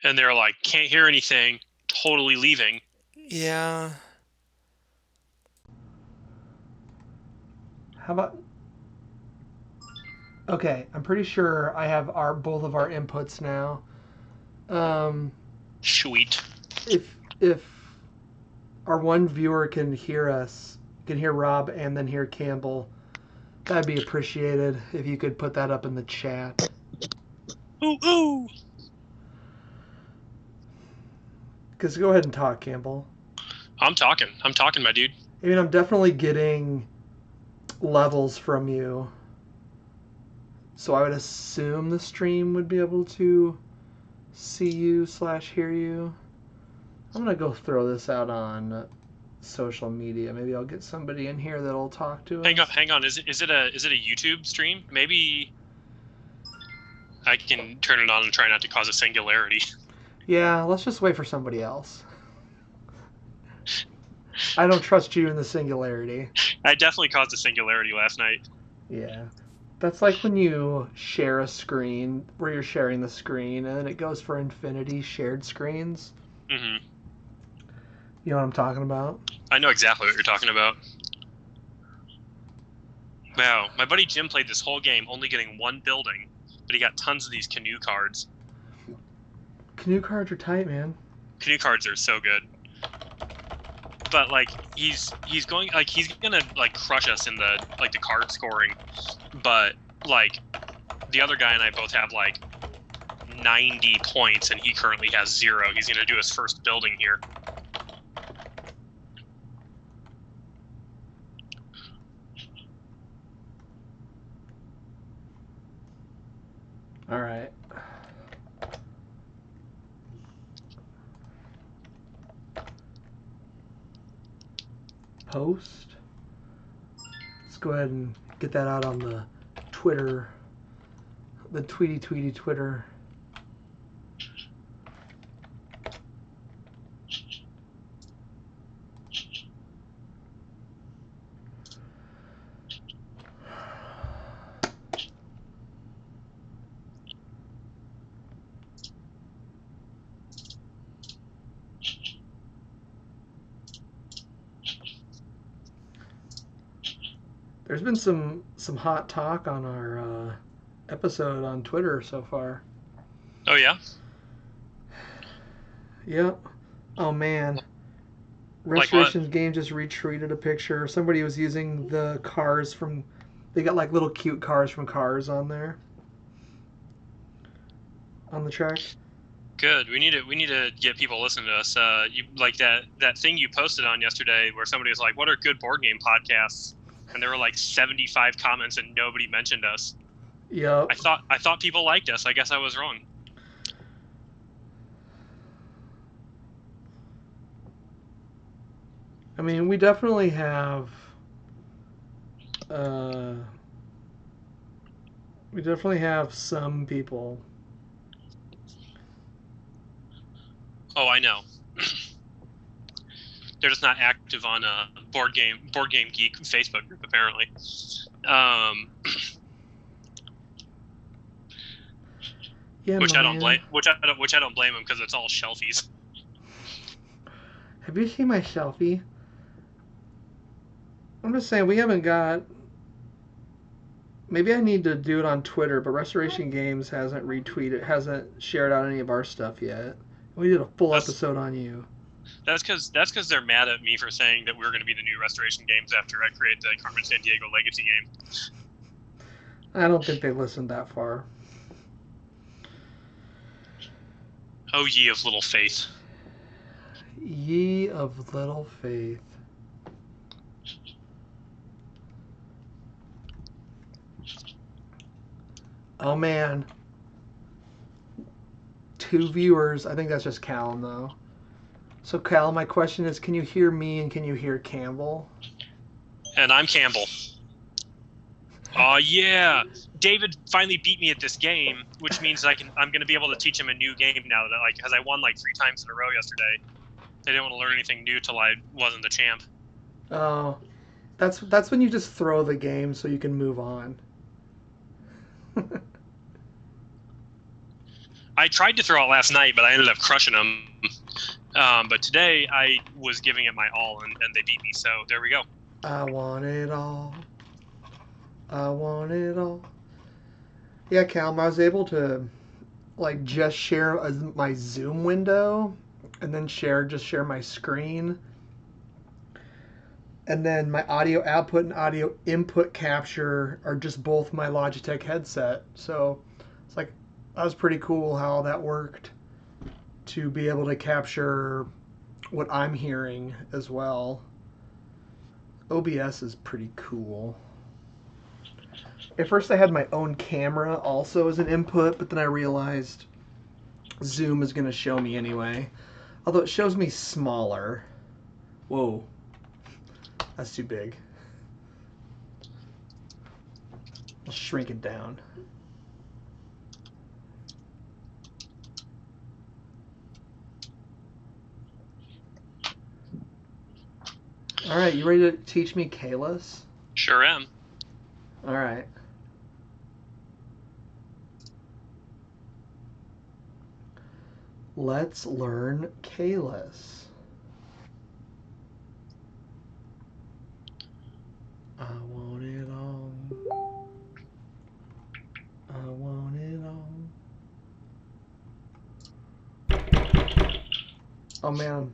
and they're like, can't hear anything, totally leaving. Yeah. How about? Okay, I'm pretty sure I have both of our inputs now. Um, Sweet. if our one viewer can hear us, can hear Rob and then hear Campbell, that'd be appreciated if you could put that up in the chat. Ooh, ooh. Because go ahead and talk, Campbell. I'm talking, my dude. I mean, I'm definitely getting levels from you. So I would assume the stream would be able to see you / hear you. I'm gonna go throw this out on social media. Maybe I'll get somebody in here that'll talk to us. Hang on. Is it a YouTube stream? Maybe I can turn it on and try not to cause a singularity. Yeah, let's just wait for somebody else. I don't trust you in the singularity. I definitely caused a singularity last night. Yeah. That's like when you share a screen where you're sharing the screen and then it goes for infinity shared screens. Mm-hmm. You know what I'm talking about? I know exactly what you're talking about. Wow, my buddy Jim played this whole game only getting one building, but he got tons of these canoe cards. Canoe cards are tight, man. Canoe cards are so good. But like he's gonna crush us in the card scoring. But like the other guy and I both have like 90 points and he currently has 0. He's gonna do his first building here. All right. Post. Let's go ahead and get that out on the Twitter, the tweety Twitter. There's been some hot talk on our episode on Twitter so far. Oh yeah? Yep. Oh man. Like what? Restoration Game just retweeted a picture. Somebody was using the cars from. They got like little cute cars from Cars on there. On the track. Good. We need to get people listening to us. You like that thing you posted on yesterday where somebody was like, "What are good board game podcasts?" And there were like 75 comments and nobody mentioned us. Yep. I thought people liked us. I guess I was wrong. I mean, we definitely have. We definitely have some people. Oh, I know. They're just not active on board game geek Facebook group apparently. Yeah, which man. I don't blame. Which I don't blame them because it's all shelfies. Have you seen my shelfie? I'm just saying we haven't got. Maybe I need to do it on Twitter, but Restoration Games hasn't shared out any of our stuff yet. We did a full episode on you. That's because they're mad at me for saying that we're going to be the new Restoration Games after I create the Carmen Sandiego Legacy game. I don't think they listened that far. Oh, ye of little faith. Ye of little faith. Oh man. 2 viewers. I think that's just Callum though. So Callum, my question is, can you hear me and can you hear Campbell? And I'm Campbell. Oh yeah, David finally beat me at this game, which means I'm going to be able to teach him a new game now that because I won like 3 times in a row yesterday. They didn't want to learn anything new till I wasn't the champ. Oh, that's when you just throw the game so you can move on. I tried to throw it last night, but I ended up crushing them. But today I was giving it my all, and they beat me. So there we go. I want it all. I want it all. Yeah, Calum, I was able to like just share my Zoom window, and then share my screen, and then my audio output and audio input capture are just both my Logitech headset. So it's like that was pretty cool how that worked to be able to capture what I'm hearing as well. OBS is pretty cool. At first I had my own camera also as an input, but then I realized Zoom is going to show me anyway. Although it shows me smaller. Whoa. That's too big. I'll shrink it down. All right, you ready to teach me Kalis? Sure am. All right. Let's learn Kalis. I want it all. I want it all. Oh man.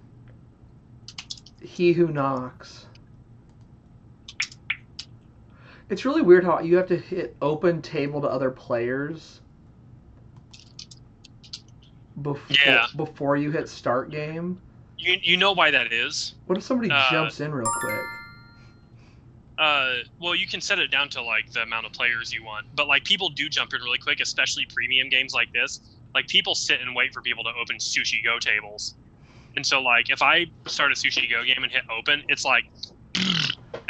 He who knocks. It's really weird how you have to hit open table to other players before you hit start game. You know why that is? What if somebody jumps in real quick? Well, you can set it down to like the amount of players you want, but like people do jump in really quick, especially premium games like this. Like people sit and wait for people to open Sushi Go tables, and so like if I start a Sushi Go game and hit open, it's like,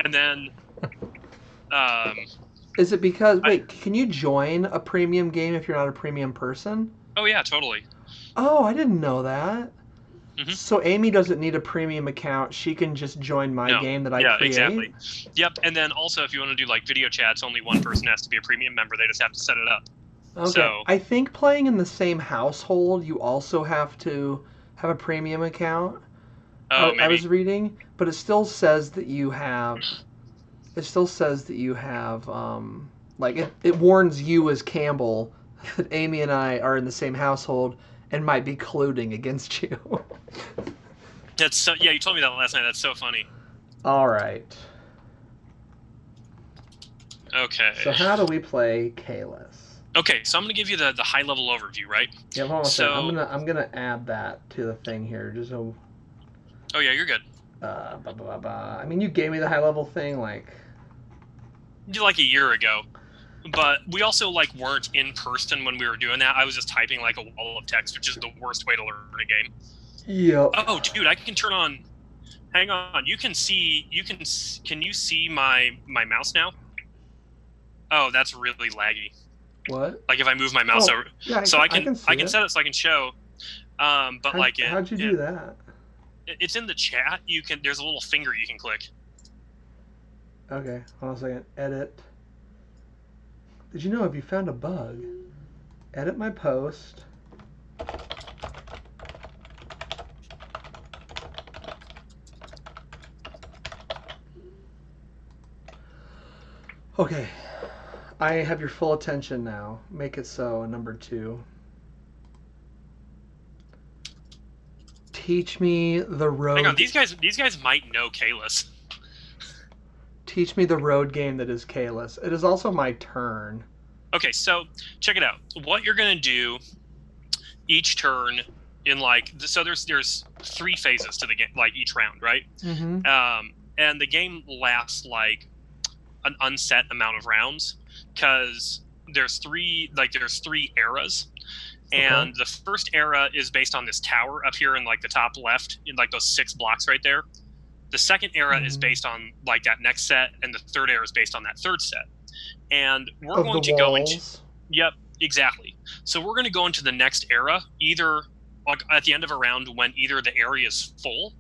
and then. Is it because can you join a premium game if you're not a premium person? Oh yeah, totally. Oh, I didn't know that. Mm-hmm. So Amy doesn't need a premium account. She can just join my game that I create? Yeah, exactly. Yep, and then also if you want to do like video chats, only one person has to be a premium member. They just have to set it up. Okay. So, I think playing in the same household, you also have to have a premium account. Oh, maybe. I was reading, but it still says that you have... It still says that you have... it warns you as Campbell that Amy and I are in the same household and might be colluding against you. That's so, yeah, you told me that last night. That's so funny. All right. Okay. So how do we play Kalis? Okay, so I'm gonna give you the high level overview, right? Yeah, hold on a second. I'm gonna add that to the thing here, just so. Oh yeah, you're good. I mean, you gave me the high level thing like a year ago, but we also like weren't in person when we were doing that. I was just typing like a wall of text, which is the worst way to learn a game. Yep. Oh, dude, I can turn on. Hang on. Can you see my mouse now? Oh, that's really laggy. What? Like if I move my mouse over, yeah, so I can set it so I can show. But how'd you do that? It's in the chat. There's a little finger you can click. Okay, hold on a second. Edit. Did you know if you found a bug? Edit my post. Okay. I have your full attention now. Make it so, number 2. Teach me the road. Hang on, these guys might know Kalis. Teach me the road game that is Kalis. It is also my turn. Okay, so check it out. What you're gonna do each turn in there's 3 phases to the game, like each round, right? Mm-hmm. And the game lasts like an unset amount of rounds because there's 3 eras. And the first era is based on this tower up here in like the top left in like those 6 blocks right there. The second era is based on like that next set, and the third era is based on that third set. And we're going to go into... Yep, exactly. So we're going to go into the next era, either like at the end of a round when either the area is full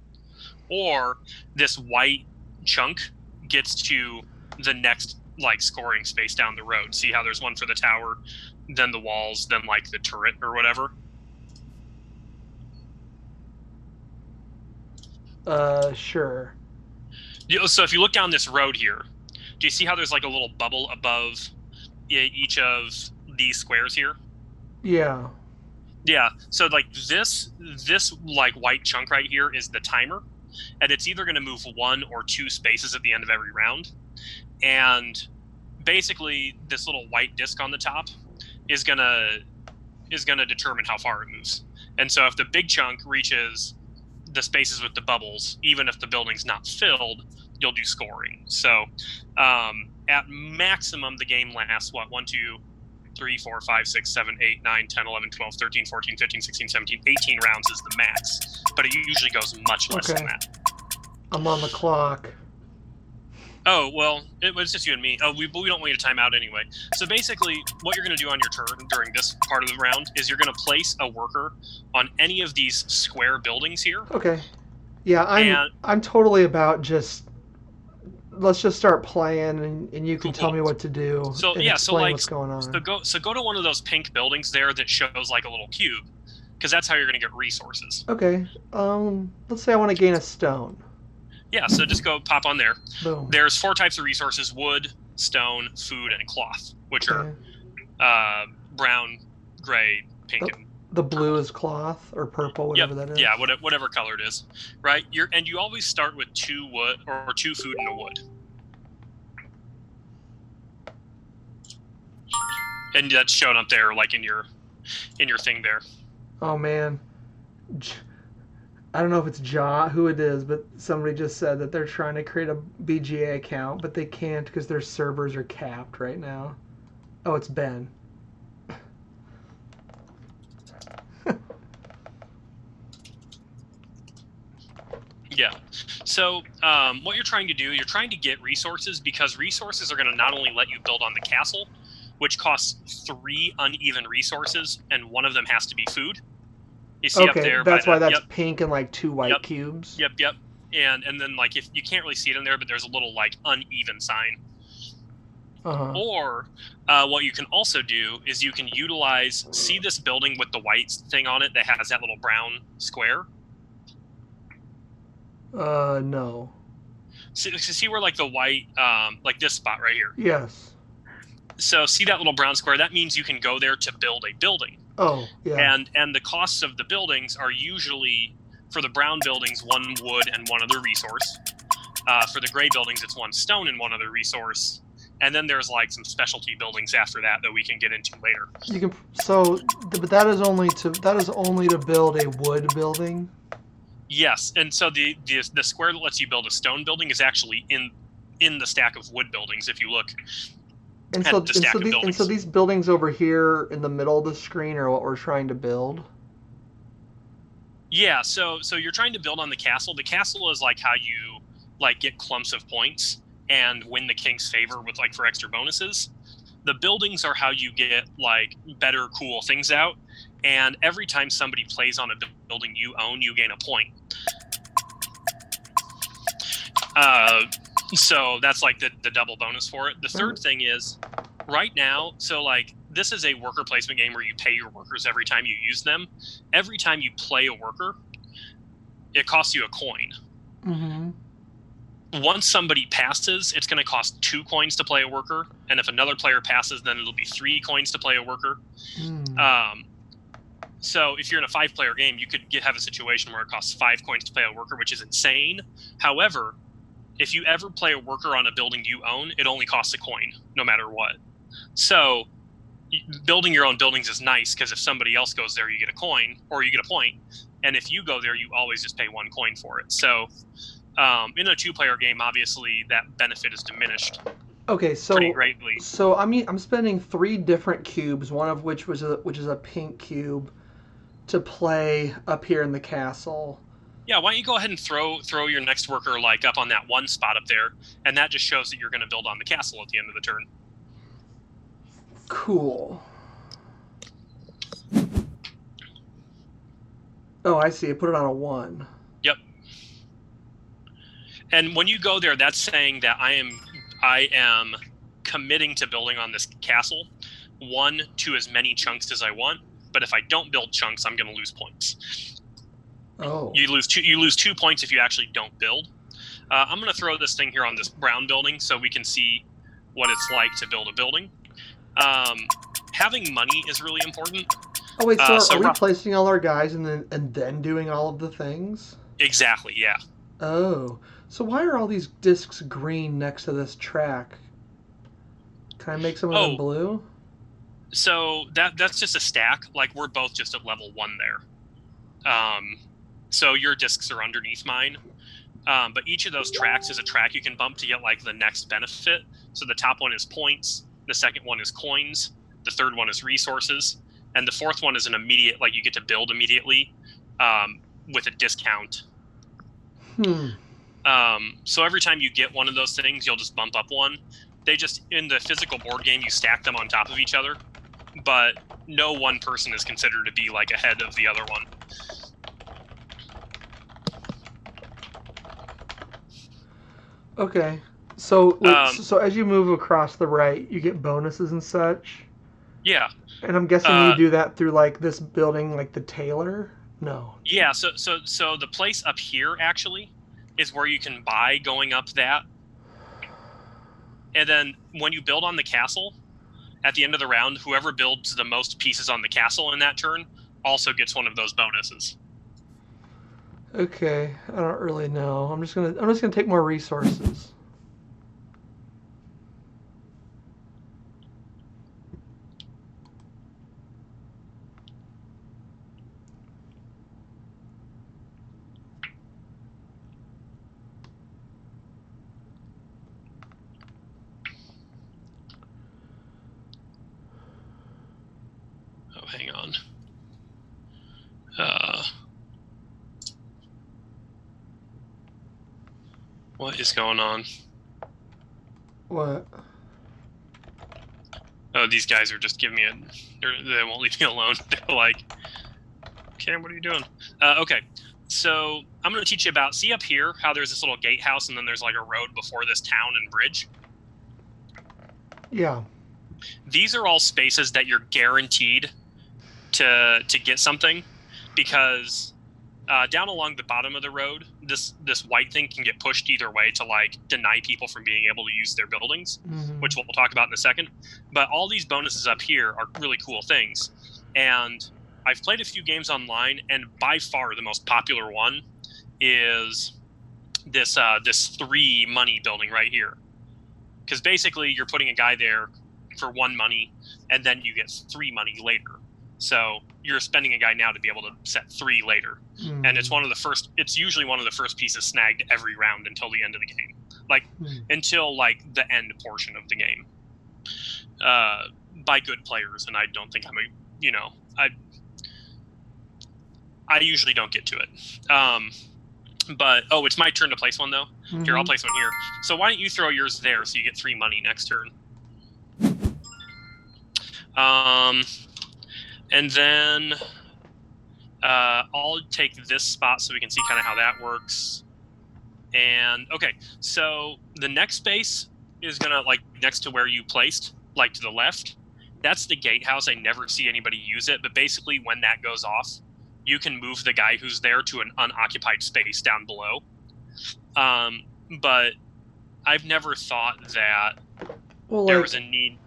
or this white chunk gets to the next like scoring space down the road. See how there's one for the tower, then the walls, then like the turret or whatever. Sure. So if you look down this road here, do you see how there's like a little bubble above each of these squares here? Yeah. Yeah. So like this like white chunk right here is the timer, and it's either going to move 1 or 2 spaces at the end of every round. And basically, this little white disc on the top is gonna determine how far it moves. And so if the big chunk reaches the spaces with the bubbles, even if the building's not filled, you'll do scoring. So at maximum, the game lasts, 1, 2, 3, 4, 5, 6, 7, 8, 9, 10, 11, 12, 13, 14, 15, 16, 17, 18 rounds is the max. But it usually goes much less than that. I'm on the clock. Oh, well, it was just you and me. Oh, we don't want you to time out anyway. So basically, what you're going to do on your turn during this part of the round is you're going to place a worker on any of these square buildings here. Okay. Yeah, I'm totally about just let's just start playing, and you can tell me what to do. So and yeah, explain so like what's going on. So go to one of those pink buildings there that shows like a little cube, because that's how you're going to get resources. Okay. Let's say I want to gain a stone. Yeah, so just go pop on there. Boom. There's 4 types of resources: wood, stone, food, and cloth, which are brown, gray, pink, and the blue is cloth or purple, whatever that is. Yeah, whatever color it is, right? You always start with 2 wood or 2 food and a wood, and that's shown up there like in your thing there. Oh man, I don't know if it's who it is, but somebody just said that they're trying to create a BGA account, but they can't because their servers are capped right now. Oh, it's Ben. Yeah. So what you're trying to do, you're trying to get resources, because resources are going to not only let you build on the castle, which costs 3 uneven resources, and one of them has to be food. You see up there. That's why that's pink and like 2 white cubes. Yep. And then like if you can't really see it in there, but there's a little like uneven sign. Or what you can also do is you can utilize, see this building with the white thing on it that has that little brown square? No. See where like the white, like this spot right here? Yes. So see that little brown square? That means you can go there to build a building. Oh, yeah. And the costs of the buildings are usually, for the brown buildings, 1 wood and 1 other resource. For the gray buildings, it's 1 stone and 1 other resource. And then there's like some specialty buildings after that we can get into later. But that is only to build a wood building. Yes, and so the square that lets you build a stone building is actually in the stack of wood buildings. If you look. And so these buildings over here in the middle of the screen are what we're trying to build? Yeah, so you're trying to build on the castle. The castle is like how you like get clumps of points and win the king's favor with like for extra bonuses. The buildings are how you get like better cool things out, and every time somebody plays on a building you own, you gain a point. So that's like the double bonus for it. The third thing is, right now, so like this is a worker placement game where you pay your workers every time you use them. Every time you play a worker, it costs you a coin. Mm-hmm. Once somebody passes, it's going to cost 2 coins to play a worker, and if another player passes, then it'll be 3 coins to play a worker. So if you're in a 5-player game, you could have a situation where it costs 5 coins to play a worker, which is insane. However, if you ever play a worker on a building you own, it only costs a coin, no matter what. So building your own buildings is nice, because if somebody else goes there, you get a coin, or you get a point. And if you go there, you always just pay 1 coin for it. So in a 2-player game, obviously, that benefit is diminished. Okay, so pretty greatly. So I'm spending 3 different cubes, one of which is a pink cube, to play up here in the castle. Yeah, why don't you go ahead and throw your next worker like up on that 1 spot up there, and that just shows that you're going to build on the castle at the end of the turn. Cool. Oh, I see. I put it on a 1. Yep. And when you go there, that's saying that I am committing to building on this castle, 1 to as many chunks as I want. But if I don't build chunks, I'm going to lose points. Oh. You lose 2 points if you actually don't build. I'm going to throw this thing here on this brown building so we can see what it's like to build a building. Having money is really important. Oh wait, so so are we rough- placing all our guys and then doing all of the things? Exactly, yeah. Oh, so why are all these discs green next to this track? Can I make some of them blue? So that's just a stack. Like, we're both just at level 1 there. So your discs are underneath mine. But each of those tracks is a track you can bump to get like the next benefit. So the top one is points, the second one is coins, the third one is resources, and the fourth one is an immediate, like, you get to build immediately with a discount. So every time you get one of those things, you'll just bump up one. They just, in the physical board game, you stack them on top of each other, but no one person is considered to be like ahead of the other one. Okay. So so as you move across the right, you get bonuses and such? Yeah. And I'm guessing you do that through like this building, like the tailor? No. Yeah, so the place up here actually is where you can buy going up that. And then when you build on the castle, at the end of the round, whoever builds the most pieces on the castle in that turn also gets one of those bonuses. Okay, I don't really know. I'm just gonna take more resources. Oh, hang on. What is going on? What? Oh, these guys are just giving me they won't leave me alone. They're like, okay, what are you doing? Okay, so I'm going to teach you about, see up here how there's this little gatehouse and then there's like a road before this town and bridge? Yeah. These are all spaces that you're guaranteed to get something, because down along the bottom of the road, this white thing can get pushed either way to like deny people from being able to use their buildings, which we'll talk about in a second. But all these bonuses up here are really cool things, and I've played a few games online, and by far the most popular one is this 3 money building right here, because basically you're putting a guy there for 1 money, and then you get 3 money later. So you're spending a guy now to be able to set 3 later. And it's usually one of the first pieces snagged every round until the end of the game. Like, until like the end portion of the game. By good players, and I don't think I usually don't get to it. But, it's my turn to place one though. Here, I'll place one here. So why don't you throw yours there so you get 3 money next turn? And then I'll take this spot so we can see kind of how that works. And okay, so the next space is gonna, like, next to where you placed, like to the left. That's the gatehouse. I never see anybody use it, but basically when that goes off, you can move the guy who's there to an unoccupied space down below. But I've never thought that there was a need.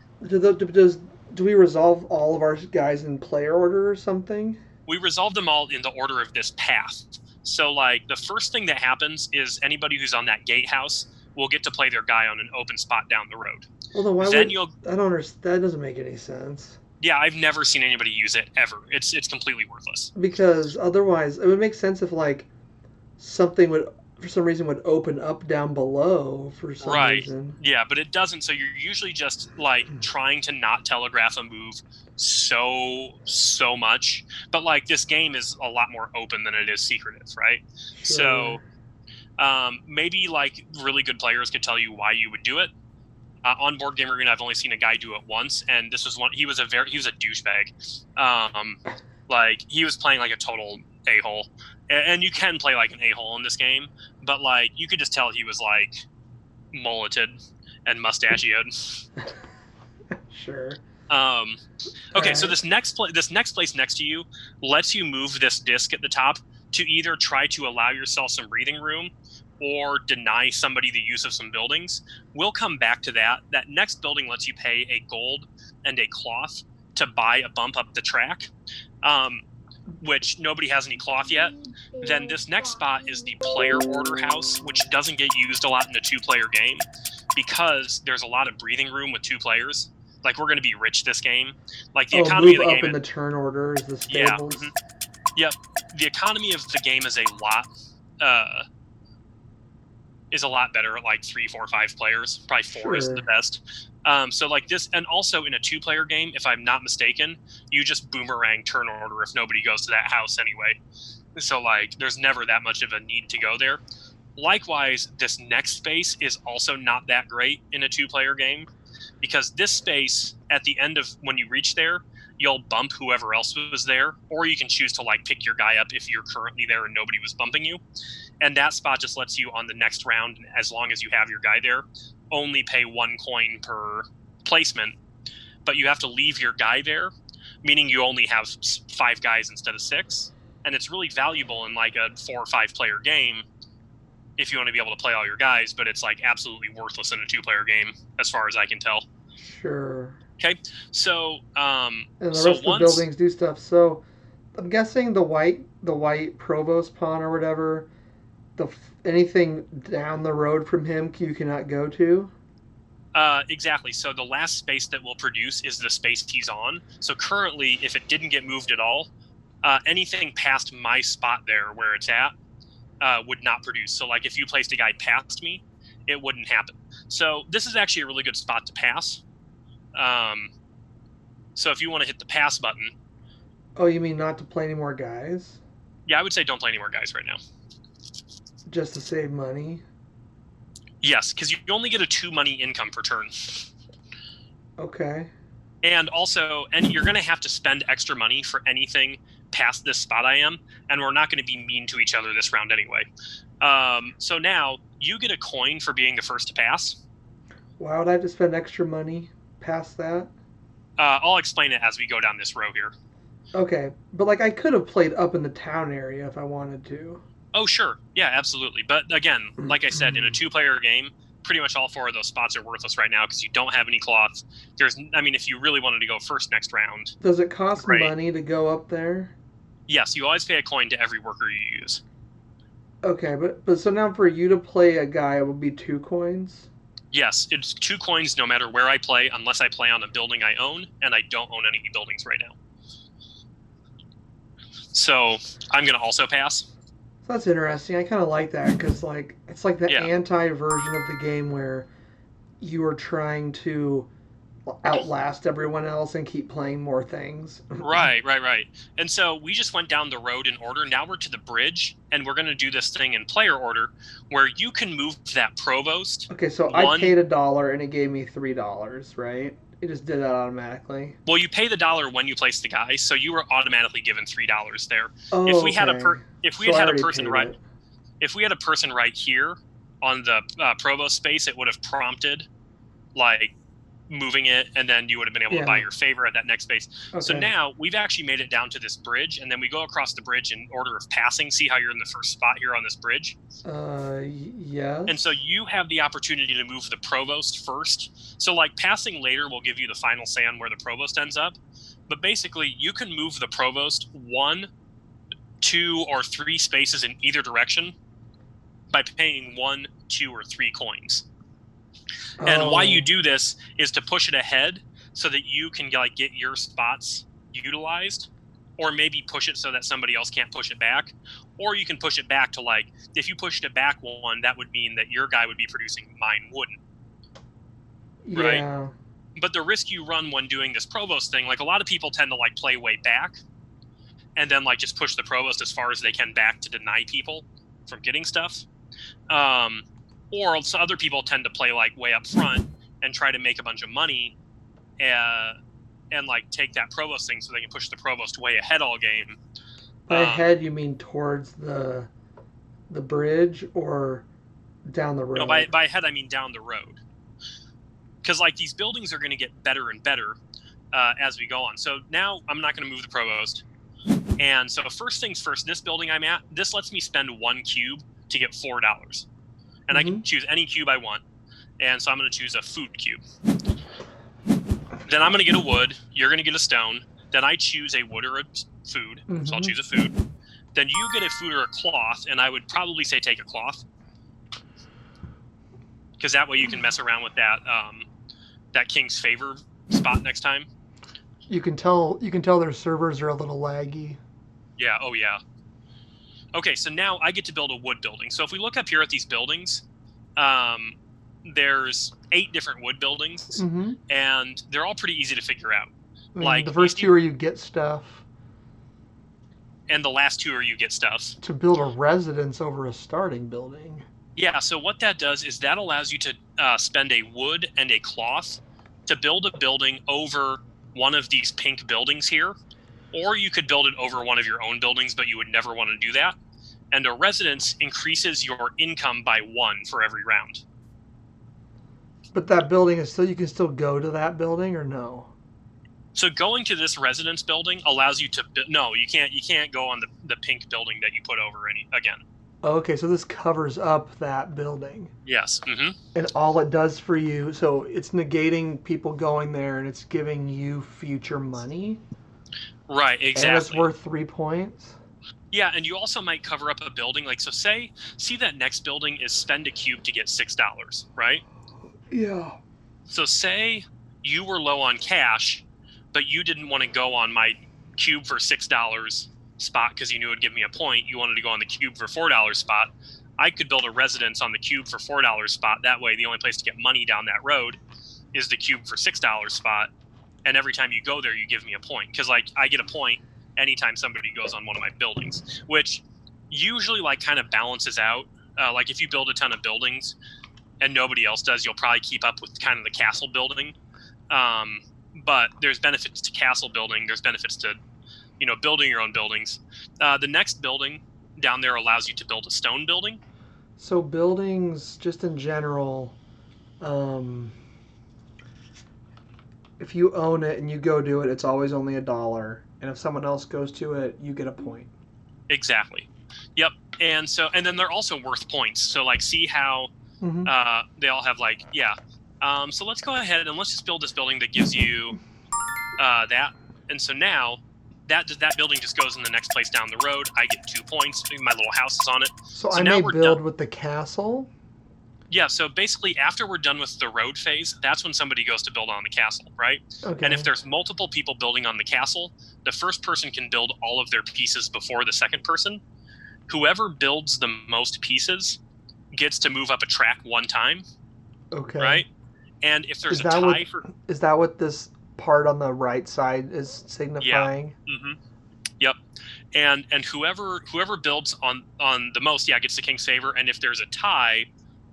Do we resolve all of our guys in player order or something? We resolve them all in the order of this path. So, like, the first thing that happens is anybody who's on that gatehouse will get to play their guy on an open spot down the road. Well, then I don't understand. That doesn't make any sense. Yeah, I've never seen anybody use it ever. It's completely worthless. Because otherwise, it would make sense if like something would, for some reason, would open up down below for some reason. Yeah, but it doesn't. So you're usually just like trying to not telegraph a move so much. But like, this game is a lot more open than it is secretive, right? Sure. So maybe like really good players could tell you why you would do it. On Board Game Arena, I've only seen a guy do it once, and this was one. He was a douchebag. Like, he was playing like a total a-hole, and you can play like an a-hole in this game, but like, you could just tell he was like mulleted and mustachioed. Sure. Okay, so this next place next to you lets you move this disc at the top to either try to allow yourself some breathing room or deny somebody the use of some buildings. We'll come back to that. That next building lets you pay a gold and a cloth to buy a bump up the track, which nobody has any cloth yet. Then this next spot is the player order house, which doesn't get used a lot in a 2-player game because there's a lot of breathing room with 2 players. Like, we're going to be rich this game. Like, the economy move of the up game... in the turn order is the stables. Yeah. Yep. The economy of the game is a lot better at like 3, 4, 5 players. Probably 4 is the best. So like this, and also in a 2-player game, if I'm not mistaken, you just boomerang turn order if nobody goes to that house anyway. So like there's never that much of a need to go there. Likewise, this next space is also not that great in a 2-player game because this space at the end of when you reach there, you'll bump whoever else was there, or you can choose to like pick your guy up if you're currently there and nobody was bumping you. And that spot just lets you on the next round, as long as you have your guy there, only pay 1 coin per placement, but you have to leave your guy there, meaning you only have 5 guys instead of 6. And it's really valuable in like a 4 or 5 player game if you want to be able to play all your guys, but it's like absolutely worthless in a 2-player game as far as I can tell. Sure. Okay, so and the rest of the buildings do stuff. So I'm guessing the white provost pawn or whatever, anything down the road from him you cannot go to. Exactly. So the last space that will produce is the space he's on. So currently, if it didn't get moved at all, anything past my spot there where it's at would not produce. So like if you placed a guy past me, it wouldn't happen. So this is actually a really good spot to pass. So if you want to hit the pass button. Oh, you mean not to play any more guys? Yeah, I would say don't play any more guys right now. Just to save money? Yes, because you only get a 2 money income per turn. Okay. And also, you're going to have to spend extra money for anything past this spot I am, and we're not going to be mean to each other this round anyway. So now, you get a coin for being the first to pass. Why would I have to spend extra money past that? I'll explain it as we go down this row here. Okay, but like I could have played up in the town area if I wanted to. Oh, sure. Yeah, absolutely. But again, like I said, in a 2-player game, pretty much all 4 of those spots are worthless right now because you don't have any cloth. If you really wanted to go first next round. Does it cost money to go up there? Yes, you always pay a coin to every worker you use. Okay, but so now for you to play a guy, it would be 2 coins? Yes, it's 2 coins no matter where I play, unless I play on a building I own, and I don't own any buildings right now. So I'm going to also pass. So that's interesting. I kind of like that because like it's like the anti-version of the game where you are trying to outlast everyone else and keep playing more things. Right. And so we just went down the road in order. Now we're to the bridge, and we're going to do this thing in player order where you can move that provost. Okay, so I paid $1 and it gave me $3, right? It just did that automatically. Well, you pay the $1 when you place the guy, so you were automatically given $3 there. Oh, if we had a person right here on the provost space, it would have prompted like moving it, and then you would have been able to buy your favor at that next space. Okay. So now we've actually made it down to this bridge, and then we go across the bridge in order of passing. See how you're in the first spot here on this bridge? Yeah. And so you have the opportunity to move the provost first. So like passing later will give you the final say on where the provost ends up. But basically you can move the provost 1, 2, or 3 spaces in either direction by paying 1, 2, or 3 coins. And why you do this is to push it ahead so that you can like get your spots utilized, or maybe push it so that somebody else can't push it back. Or you can push it back to like, if you pushed it back 1, that would mean that your guy would be producing, mine wouldn't. Yeah. Right? But the risk you run when doing this provost thing, like a lot of people tend to like play way back and then like just push the provost as far as they can back to deny people from getting stuff. Or other people tend to play like way up front and try to make a bunch of money and like take that provost thing so they can push the provost way ahead all game. By ahead, you mean towards the bridge or down the road? No, by ahead, I mean down the road. Because like these buildings are going to get better and better as we go on. So now I'm not going to move the provost. And so first things first, this building I'm at, this lets me spend 1 cube to get $4. And I can choose any cube I want. And so I'm going to choose a food cube. Then I'm going to get a wood. You're going to get a stone. Then I choose a wood or a food. So I'll choose a food. Then you get a food or a cloth. And I would probably say take a cloth. Because that way you can mess around with that that King's Favor spot next time. You can tell their servers are a little laggy. Yeah, oh yeah. Okay, so now I get to build a wood building. So if we look up here at these buildings, there's 8 different wood buildings, and they're all pretty easy to figure out. I mean, like the first 2 are you get stuff, and the last 2 are you get stuff. To build a residence over a starting building. Yeah, so what that does is that allows you to spend a wood and a cloth to build a building over one of these pink buildings here, or you could build it over one of your own buildings, but you would never want to do that. And a residence increases your income by 1 for every round. But that building is still, you can still go to that building, or no? So going to this residence building allows you to no, you can't go on the pink building that you put over again. Okay, so this covers up that building. Yes. And all it does for you, so it's negating people going there, and it's giving you future money. Right, exactly. And it's worth 3 points. Yeah, and you also might cover up a building. Like, so see that next building is spend a cube to get $6, right? Yeah. So say you were low on cash, but you didn't want to go on my cube for $6 spot because you knew it would give me a point. You wanted to go on the cube for $4 spot. I could build a residence on the cube for $4 spot. That way, the only place to get money down that road is the cube for $6 spot. And every time you go there, you give me a point. Because, like, I get a point anytime somebody goes on one of my buildings, which usually, like, kind of balances out. Like, if you build a ton of buildings and nobody else does, you'll probably keep up with kind of the castle building. But there's benefits to castle building. There's benefits to, building your own buildings. The next building down there allows you to build a stone building. So buildings, just in general, if you own it and you go do it, it's always only $1. And if someone else goes to it, you get a point. Exactly. Yep. And then they're also worth points. So, like, see how they all have, like, yeah. So let's go ahead and let's just build this building that gives you that. And so now that building just goes in the next place down the road. I get 2 points. My little house is on it. So I may build with the castle? Yeah, so basically after we're done with the road phase, that's when somebody goes to build on the castle, right? Okay. And if there's multiple people building on the castle, the first person can build all of their pieces before the second person. Whoever builds the most pieces gets to move up a track 1 time. Okay. Right? And if there's a tie is that what this part on the right side is signifying? Yeah. Yep. And whoever builds on the most, gets the King's Favor. And if there's a tie,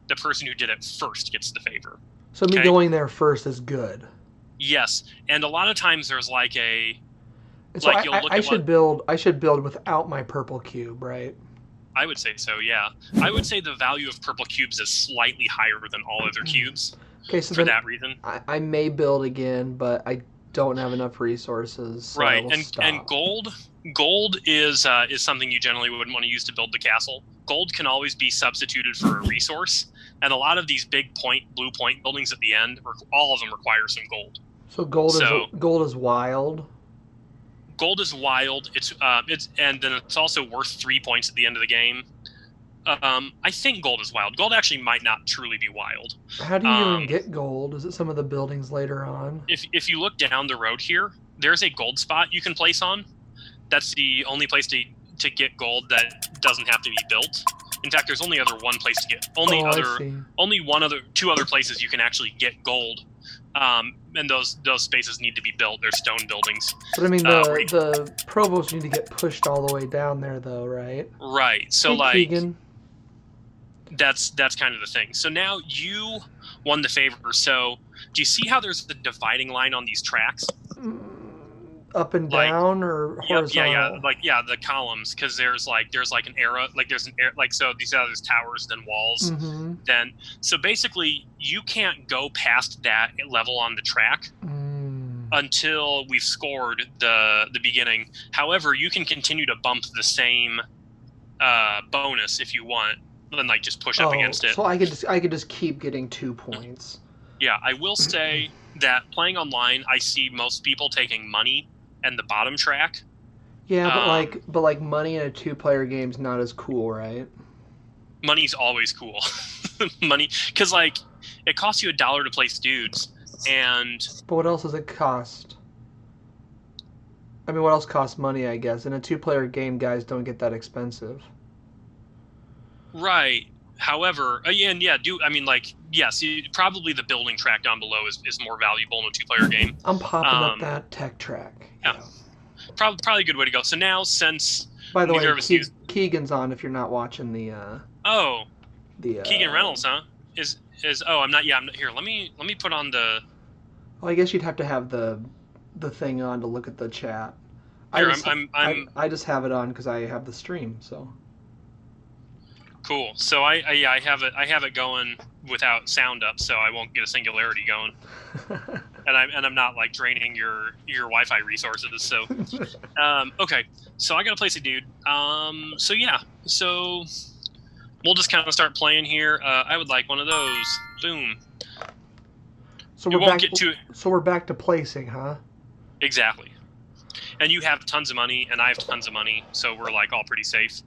the person who did it first gets the favor. So me going there first is good. Yes, and a lot of times there's like a. So like I should build without my purple cube, right? I would say so. Yeah, I would say the value of purple cubes is slightly higher than all other cubes. Okay, so for that reason, I may build again, but I don't have enough resources. So right, and gold is something you generally wouldn't want to use to build the castle. Gold can always be substituted for a resource, and a lot of these big blue point buildings at the end, all of them require some gold. So gold is wild. Gold is wild. It's and then it's also worth 3 points at the end of the game. I think gold is wild. Gold actually might not truly be wild. How do you even get gold? Is it some of the buildings later on? If you look down the road here, there's a gold spot you can place on. That's the only place to get gold that doesn't have to be built. In fact, there's only one place to get two other places you can actually get gold. And those spaces need to be built. They're stone buildings. But I mean, the provosts need to get pushed all the way down there, though, right? Right. So Keegan. That's kind of the thing. So now you won the favor. So do you see how there's the dividing line on these tracks? Up and down or horizontal? Yeah, the columns, because there's an arrow, so these are there's towers, then walls, so basically you can't go past that level on the track. until we've scored the beginning. However, you can continue to bump the same bonus if you want, and like just push up against it. So I could just keep getting 2 points. Yeah, I will say that playing online, I see most people taking money and the bottom track. Yeah, but like money in a 2-player game's not as cool, right? Money's always cool. Money, because like it costs you $1 to place dudes, and but what else does it cost? I mean, what else costs money? I guess in a 2-player game, guys don't get that expensive. Right. However, yes, probably the building track down below is more valuable in a 2-player game. I'm popping up that tech track. Yeah. Probably a good way to go. So now, since by the way, Keegan's on. If you're not watching the Keegan Reynolds, huh? I'm not. Yeah, I'm not here. Let me put on the. Well, I guess you'd have to have the thing on to look at the chat. Here, I just have it on because I have the stream. So. Cool. So I have it going without sound up, so I won't get a singularity going. and I'm not like draining your Wi-Fi resources. So okay. So I gotta place a dude. So we'll just kind of start playing here. I would like one of those. Boom. So we're back to placing, huh? Exactly. And you have tons of money, and I have tons of money, so we're like all pretty safe.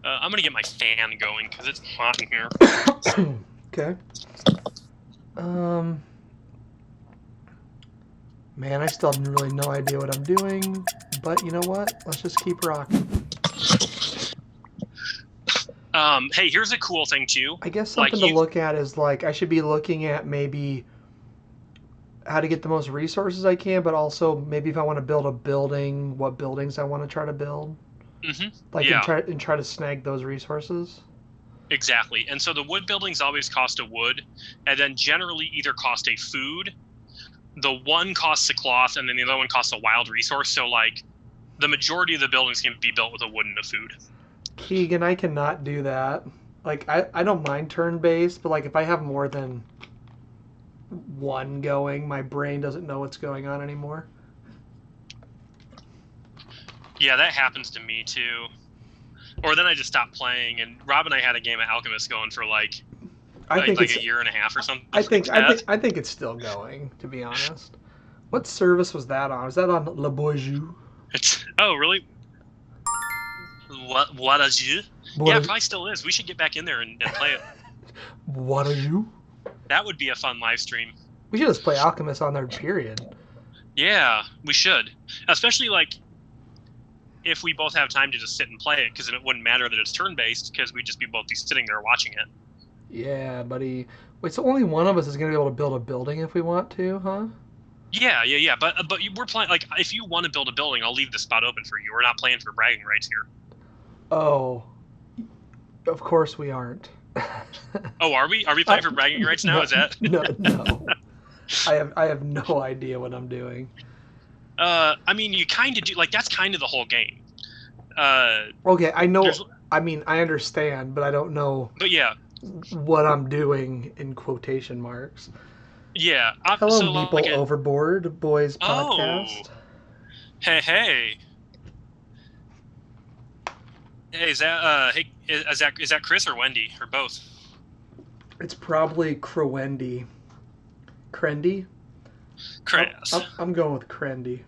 I'm gonna get my fan going because it's hot in here. Okay. Man, I still have really no idea what I'm doing, but you know what? Let's just keep rocking. Hey, here's a cool thing too. I guess something to look at is like I should be looking at maybe how to get the most resources I can, but also maybe if I want to build a building, what buildings I want to try to build. Mm-hmm. Like and try to snag those resources. Exactly. And so the wood buildings always cost a wood, and then generally either cost a food, the one costs a cloth, and then the other one costs a wild resource. So like the majority of the buildings can be built with a wood and a food. Keegan, I cannot do that. Like I don't mind turn-based, but like if I have more than one going, my brain doesn't know what's going on anymore. Yeah, that happens to me too. Or then I just stop playing. And Rob and I had a game of Alchemist going for like a year and a half or something. I think it's still going, to be honest. What service was that on? Was that on Le Bourgeois? Oh, really? What are you? Yeah, it probably still is. We should get back in there and play it. What are you? That would be a fun live stream. We should just play Alchemist on there, period. Yeah, we should. Especially like if we both have time to just sit and play it, because then it wouldn't matter that it's turn-based, because we'd just both be sitting there watching it. Yeah, buddy. Wait, so only one of us is going to be able to build a building if we want to, huh? Yeah. But we're playing, like, if you want to build a building, I'll leave the spot open for you. We're not playing for bragging rights here. Oh. Of course we aren't. Oh, are we? Are we playing for bragging rights now? No, is that? No. I have no idea what I'm doing. I mean, you kind of do. Like, that's kind of the whole game. Okay, I know. I mean, I understand, but I don't know. But yeah, what I'm doing in quotation marks. Yeah. Hello, Meeple Overboard Boys podcast. Hey. Hey, is that Chris or Wendy or both? It's probably Crowendy. Crendy? Chris. I'm going with Crendy.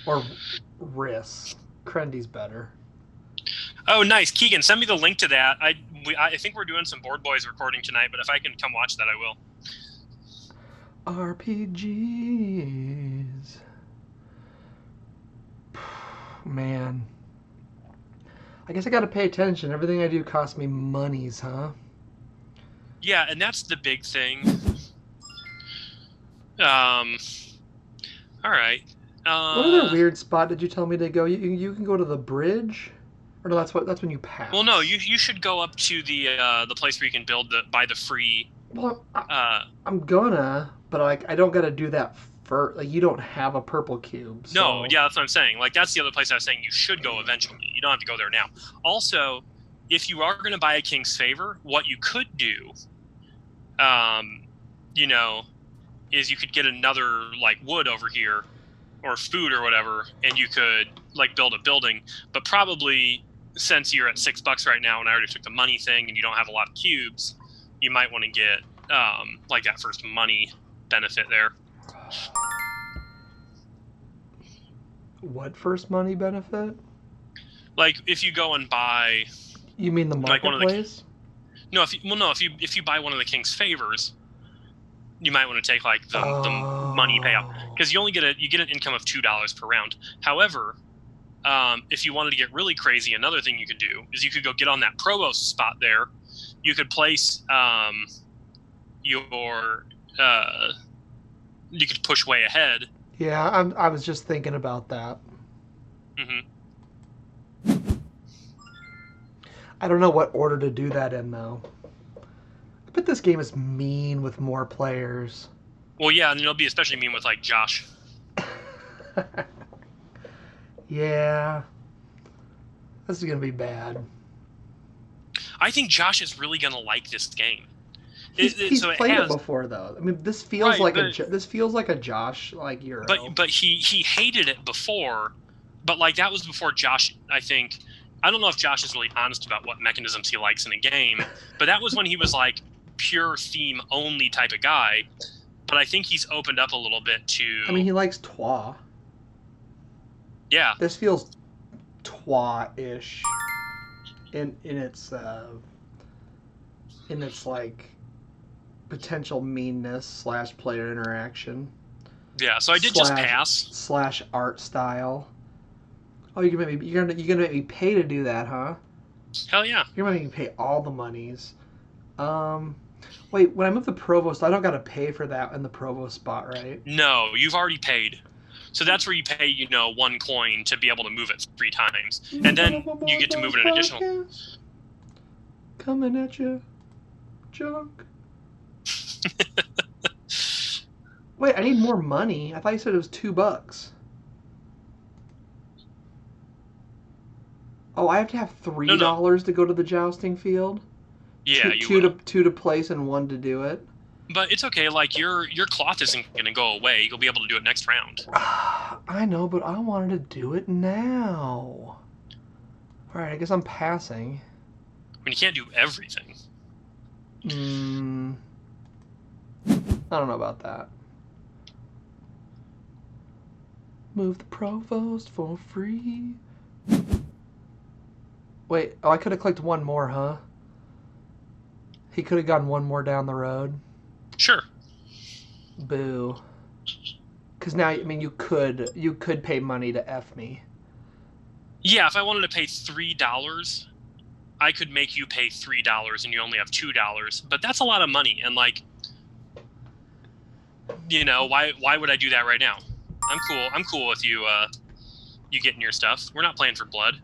Or Riss. Crendy's better. Oh, nice. Keegan, send me the link to that. I think we're doing some Board Boys recording tonight, but if I can come watch that, I will. RPGs. Man. I guess I gotta pay attention. Everything I do costs me monies, huh? Yeah, and that's the big thing. All right. What other weird spot did you tell me to go? You can go to the bridge, or no? That's when you pass. Well, no, you should go up to the place where you can buy the free. Well, I'm gonna, but like I don't gotta do that first. Like you don't have a purple cube. So. No, yeah, that's what I'm saying. Like that's the other place I was saying you should go eventually. You don't have to go there now. Also, if you are gonna buy a King's Favor, what you could do, is you could get another like wood over here or food or whatever, and you could like build a building. But probably since you're at $6 right now, and I already took the money thing, and you don't have a lot of cubes, you might want to get like that first money benefit there. What first money benefit? Like if you go and buy, You mean the like one of the marketplace? no, if you buy one of the king's favors, you might want to take like the money payout, because you get an income of $2 per round. However, if you wanted to get really crazy, another thing you could do is you could go get on that provost spot there. You could place you could push way ahead. Yeah, I was just thinking about that. Mm-hmm. I don't know what order to do that in, though. I bet this game is mean with more players. Well, yeah, and it'll be especially mean with like Josh. Yeah. This is going to be bad. I think Josh is really going to like this game. He's played it before, though. I mean, this feels like a Josh like Euro. But he hated it before, but like that was before Josh. I think I don't know if Josh is really honest about what mechanisms he likes in a game, but that was when he was like pure theme only type of guy. But I think he's opened up a little bit to. I mean, he likes Twa. Yeah. This feels Twa-ish in its like potential meanness / player interaction. Yeah, so I did just pass. / art style. Oh, you're gonna make me pay to do that, huh? Hell yeah. You're gonna make me pay all the monies. Wait, when I move the provost, I don't gotta pay for that in the provost spot, right? No, you've already paid. So that's where you pay, 1 coin to be able to move it 3 times. And then you get to move it an additional. Coming at you, junk. Wait, I need more money. I thought you said it was $2. Oh, I have to have $3 to go to the jousting field? Yeah, two to place and 1 to do it. But it's okay. Like your cloth isn't going to go away. You'll be able to do it next round. I know, but I wanted to do it now. All right, I guess I'm passing. I mean, you can't do everything. I don't know about that. Move the provost for free. Wait, I could have clicked 1 more, huh? He could have gone 1 more down the road. Sure. Boo. Because now, I mean, you could pay money to F me. Yeah, if I wanted to pay $3, I could make you pay $3 and you only have $2. But that's a lot of money, and like, why would I do that right now? I'm cool with you getting your stuff. We're not playing for blood.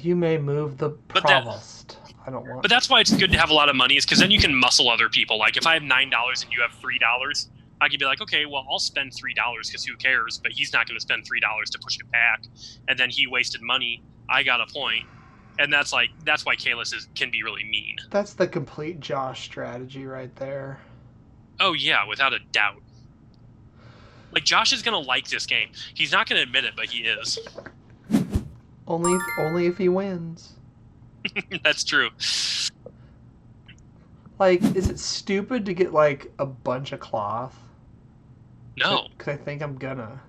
You may move the provost. I don't want. But that's why it's good to have a lot of money, is because then you can muscle other people. Like if I have $9 and you have $3, I could be like, okay, well, I'll spend $3 because who cares? But he's not going to spend $3 to push it back, and then he wasted money. I got a point, and that's why Kalis can be really mean. That's the complete Josh strategy right there. Oh yeah, without a doubt. Like Josh is going to like this game. He's not going to admit it, but he is. Only if he wins. That's true. Like, is it stupid to get like a bunch of cloth? No. Because I think I'm gonna.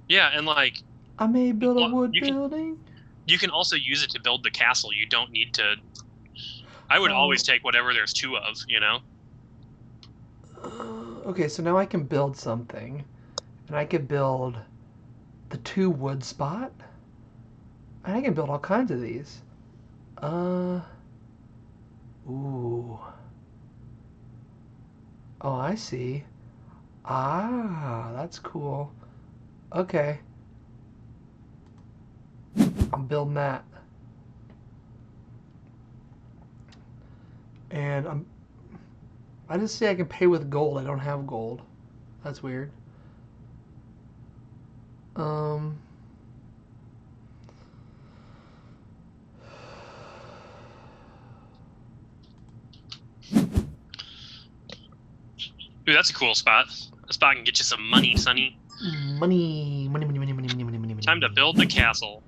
Yeah, and like. I may build a wood building. You can also use it to build the castle. You don't need to. I would always take whatever there's 2 of, Okay, so now I can build something, and I can build the 2 wood spot. And I can build all kinds of these. Ooh. Oh, I see. Ah, that's cool. Okay. I'm building that. And I just say I can pay with gold. I don't have gold. That's weird. Dude, that's a cool spot. A spot can get you some money, sonny. Money. Time to build the castle.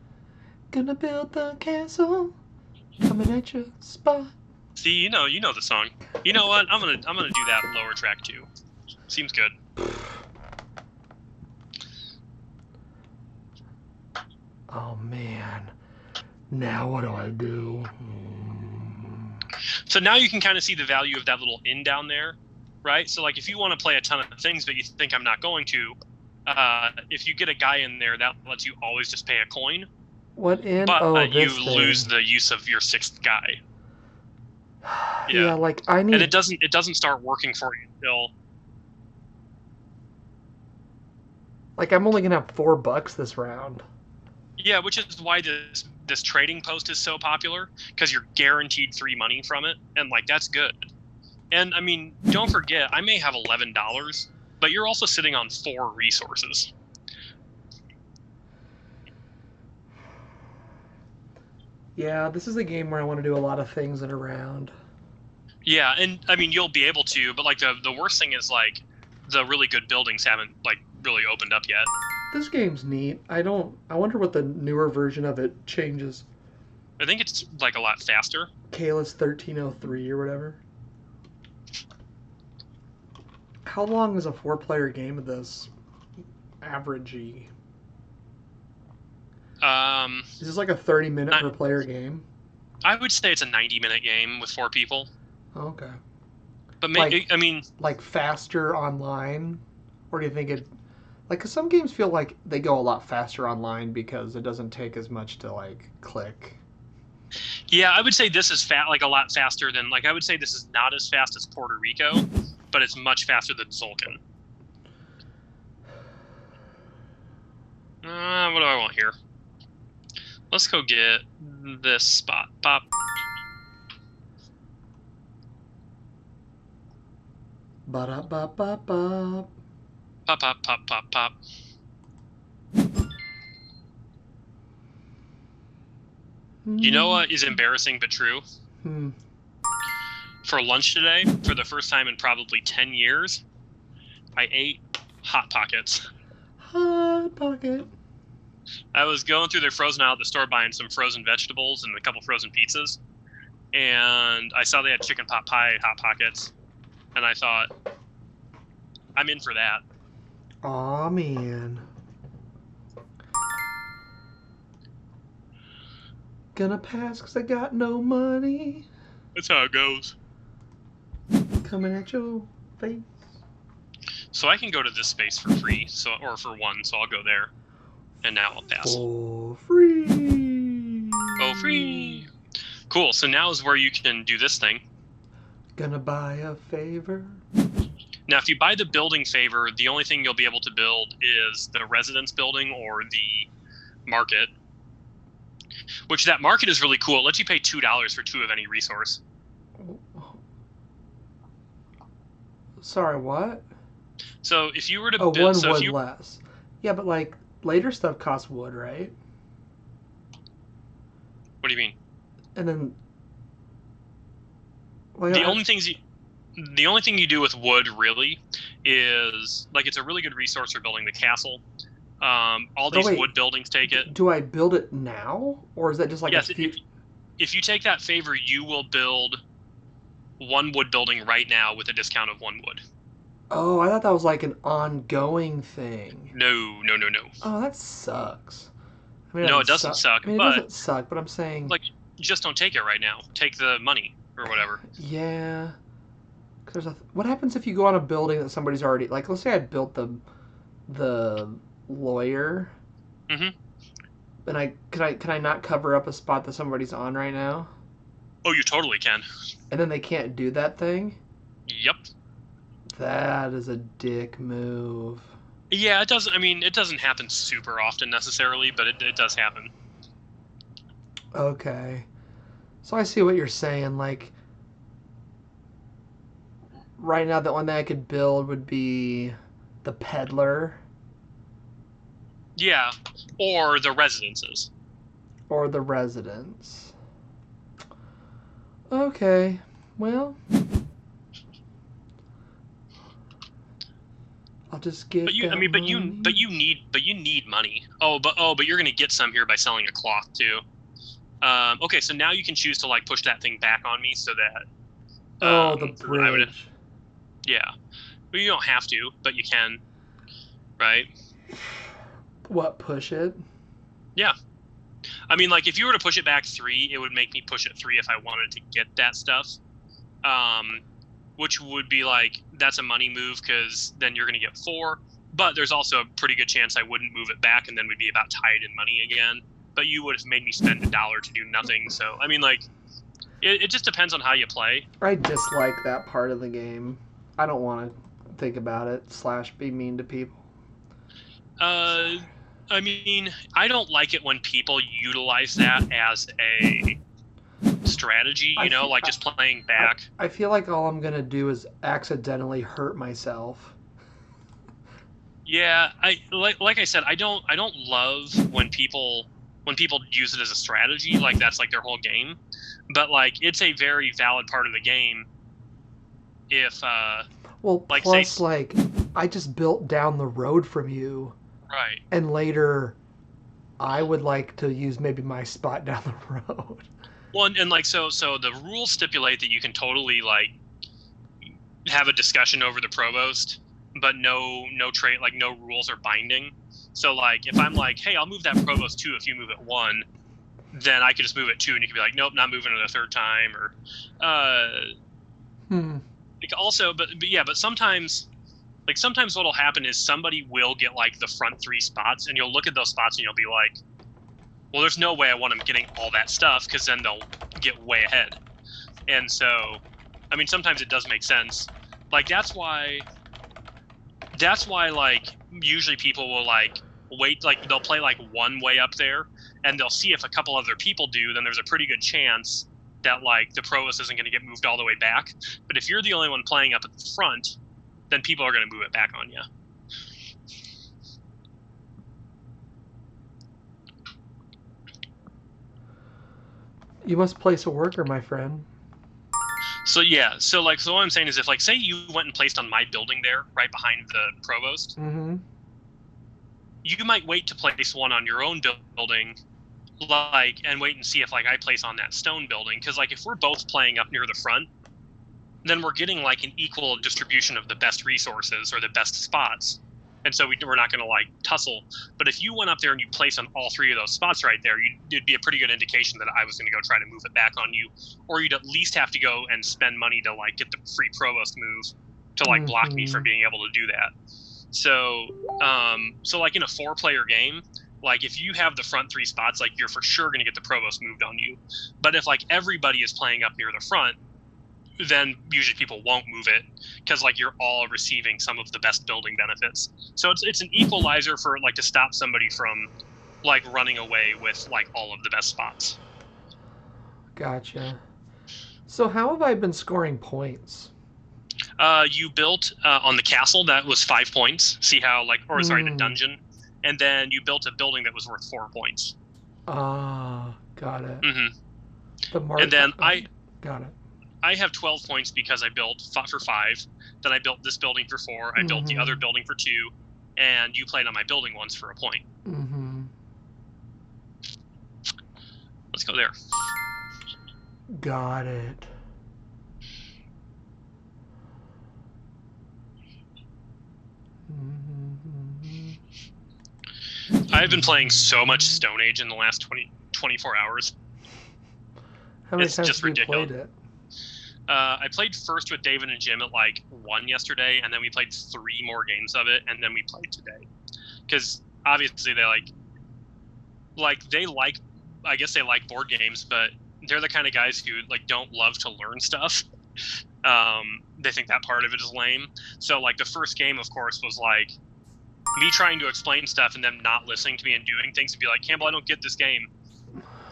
Gonna build the castle. Coming at your spot. See, you know the song. You know what? I'm gonna do that lower track too. Seems good. Oh man. Now what do I do? So now you can kind of see the value of that little inn down there, right? So like if you want to play a ton of things but you think I'm not going to, if you get a guy in there, that lets you always just pay a coin. What inn? But oh, you this lose thing. the use of your 6th guy. Yeah, like I need. And it doesn't start working for you until. Like I'm only gonna have $4 this round. Yeah, which is why this trading post is so popular, because you're guaranteed 3 money from it, and like that's good. And I mean, don't forget, I may have $11, but you're also sitting on 4 resources. Yeah, this is a game where I want to do a lot of things in a round. Yeah, and I mean you'll be able to, but like the worst thing is like the really good buildings haven't like really opened up yet. This game's neat. I wonder what the newer version of it changes. I think it's like a lot faster. Kalis 1303 or whatever. How long is a 4-player game of this? Averagey. Is this like a 30-minute per player game? I would say it's a 90-minute game with 4 people. Okay. But maybe, I mean, like faster online, or do you think it? Like, 'cause some games feel like they go a lot faster online because it doesn't take as much to like click. Yeah, I would say this is like a lot faster than I would say this is not as fast as Puerto Rico, but it's much faster than Zolkin. What do I want here? Let's go get this spot. Pop. Ba-da-ba-ba-ba. Pop, pop, pop, pop, pop. You know what is embarrassing but true? For lunch today, for the first time in probably 10 years, I ate Hot Pockets. Hot Pocket. I was going through their frozen aisle at the store buying some frozen vegetables and a couple frozen pizzas. And I saw they had chicken pot pie Hot Pockets. And I thought, I'm in for that. Aw, man. Gonna pass because I got no money. That's how it goes. Coming at your face. So I can go to this space for free, or for 1, so I'll go there. And now I'll pass. For free. Oh, free. Cool. So now is where you can do this thing. Gonna buy a favor. Now, if you buy the building favor, the only thing you'll be able to build is the residence building or the market. Which that market is really cool. It lets you pay $2 for 2 of any resource. Sorry, what? So if you were to build... build... one wood less. Yeah, but like, later stuff costs wood, right? What do you mean? And then... Like, the only thing you do with wood, really, is... Like, it's a really good resource for building the castle. All these wood buildings take it. Do I build it now? Or is that just like yes, if you take that favor, you will build 1 wood building right now with a discount of 1 wood. Oh, I thought that was like an ongoing thing. No. Oh, that sucks. I mean, no, it doesn't suck. I mean, it doesn't suck, but I'm saying... Like, just don't take it right now. Take the money, or whatever. Yeah. Cause what happens if you go on a building that somebody's already... Like, let's say I built the lawyer. Mm-hmm. And can I not cover up a spot that somebody's on right now? Oh, you totally can. And then they can't do that thing? Yep. That is a dick move. Yeah, it doesn't. I mean, it doesn't happen super often necessarily, but it does happen. Okay. So I see what you're saying. Like, right now, the one that I could build would be the peddler. Yeah, or the residences. Or the residence. Okay. Well, I'll just get. But you need money. But you're gonna get some here by selling a cloth too. Okay, so now you can choose to like push that thing back on me so that. The bridge. Yeah, but you don't have to, but you can, right? What, push it? Yeah. I mean, like, if you were to push it back 3, it would make me push it 3 if I wanted to get that stuff. Which would be, like, that's a money move, because then you're going to get 4. But there's also a pretty good chance I wouldn't move it back, and then we'd be about tied in money again. But you would have made me spend $1 to do nothing. So, I mean, like, it just depends on how you play. I dislike that part of the game. I don't want to think about it / be mean to people. I mean, I don't like it when people utilize that as a strategy, just playing back. I feel like all I'm going to do is accidentally hurt myself. Yeah, like I said, I don't love when people use it as a strategy, like that's like their whole game. But like it's a very valid part of the game. If like plus like I just built down the road from you. Right. And later I would like to use maybe my spot down the road. Well, and like so the rules stipulate that you can totally like have a discussion over the provost, but no trait, like no rules are binding. So like if I'm like, hey, I'll move that provost 2 if you move it 1, then I could just move it 2 and you could be like, nope, not moving it a 3rd time, or like also but sometimes what'll happen is somebody will get like the front 3 spots, and you'll look at those spots and you'll be like, well, there's no way I want them getting all that stuff, because then they'll get way ahead. And so, I mean, sometimes it does make sense. Like that's why like usually people will like wait, like they'll play like 1 way up there, and they'll see if a couple other people do, then there's a pretty good chance that like the provost isn't going to get moved all the way back. But if you're the only one playing up at the front, then people are going to move it back on you. You must place a worker, my friend. So yeah, so what I'm saying is, if like say you went and placed on my building there, right behind the provost, you might wait to place one on your own building, like, and wait and see if like I place on that stone building, because like if we're both playing up near the front, then we're getting like an equal distribution of the best resources or the best spots. And so we're not going to like tussle. But if you went up there and you placed on all 3 of those spots right there, it'd be a pretty good indication that I was going to go try to move it back on you, or you'd at least have to go and spend money to like get the free provost move to like block me from being able to do that. So, so like in a 4-player game, like if you have the front 3 spots, like you're for sure going to get the provost moved on you. But if like everybody is playing up near the front, then usually people won't move it, because like you're all receiving some of the best building benefits. So it's an equalizer for like to stop somebody from like running away with like all of the best spots. Gotcha. So how have I been scoring points? You built on the castle, that was 5 points. See how like, or sorry, the dungeon, and then you built a building that was worth 4 points. Ah, got it. And then got it. I have 12 points because I built for 5. Then I built this building for 4. I built the other building for 2, and you played on my building once for 1 point. Let's go there. Got it. I've been playing so much Stone Age in the last 24 hours. How many times have you played it? I played first with David and Jim at like 1 yesterday, and then we played 3 more games of it, and then we played today. Because obviously they I guess they like board games, but they're the kind of guys who like don't love to learn stuff. They think that part of it is lame. So like the first game, of course, was like me trying to explain stuff and them not listening to me and doing things, and be like, Campbell, I don't get this game.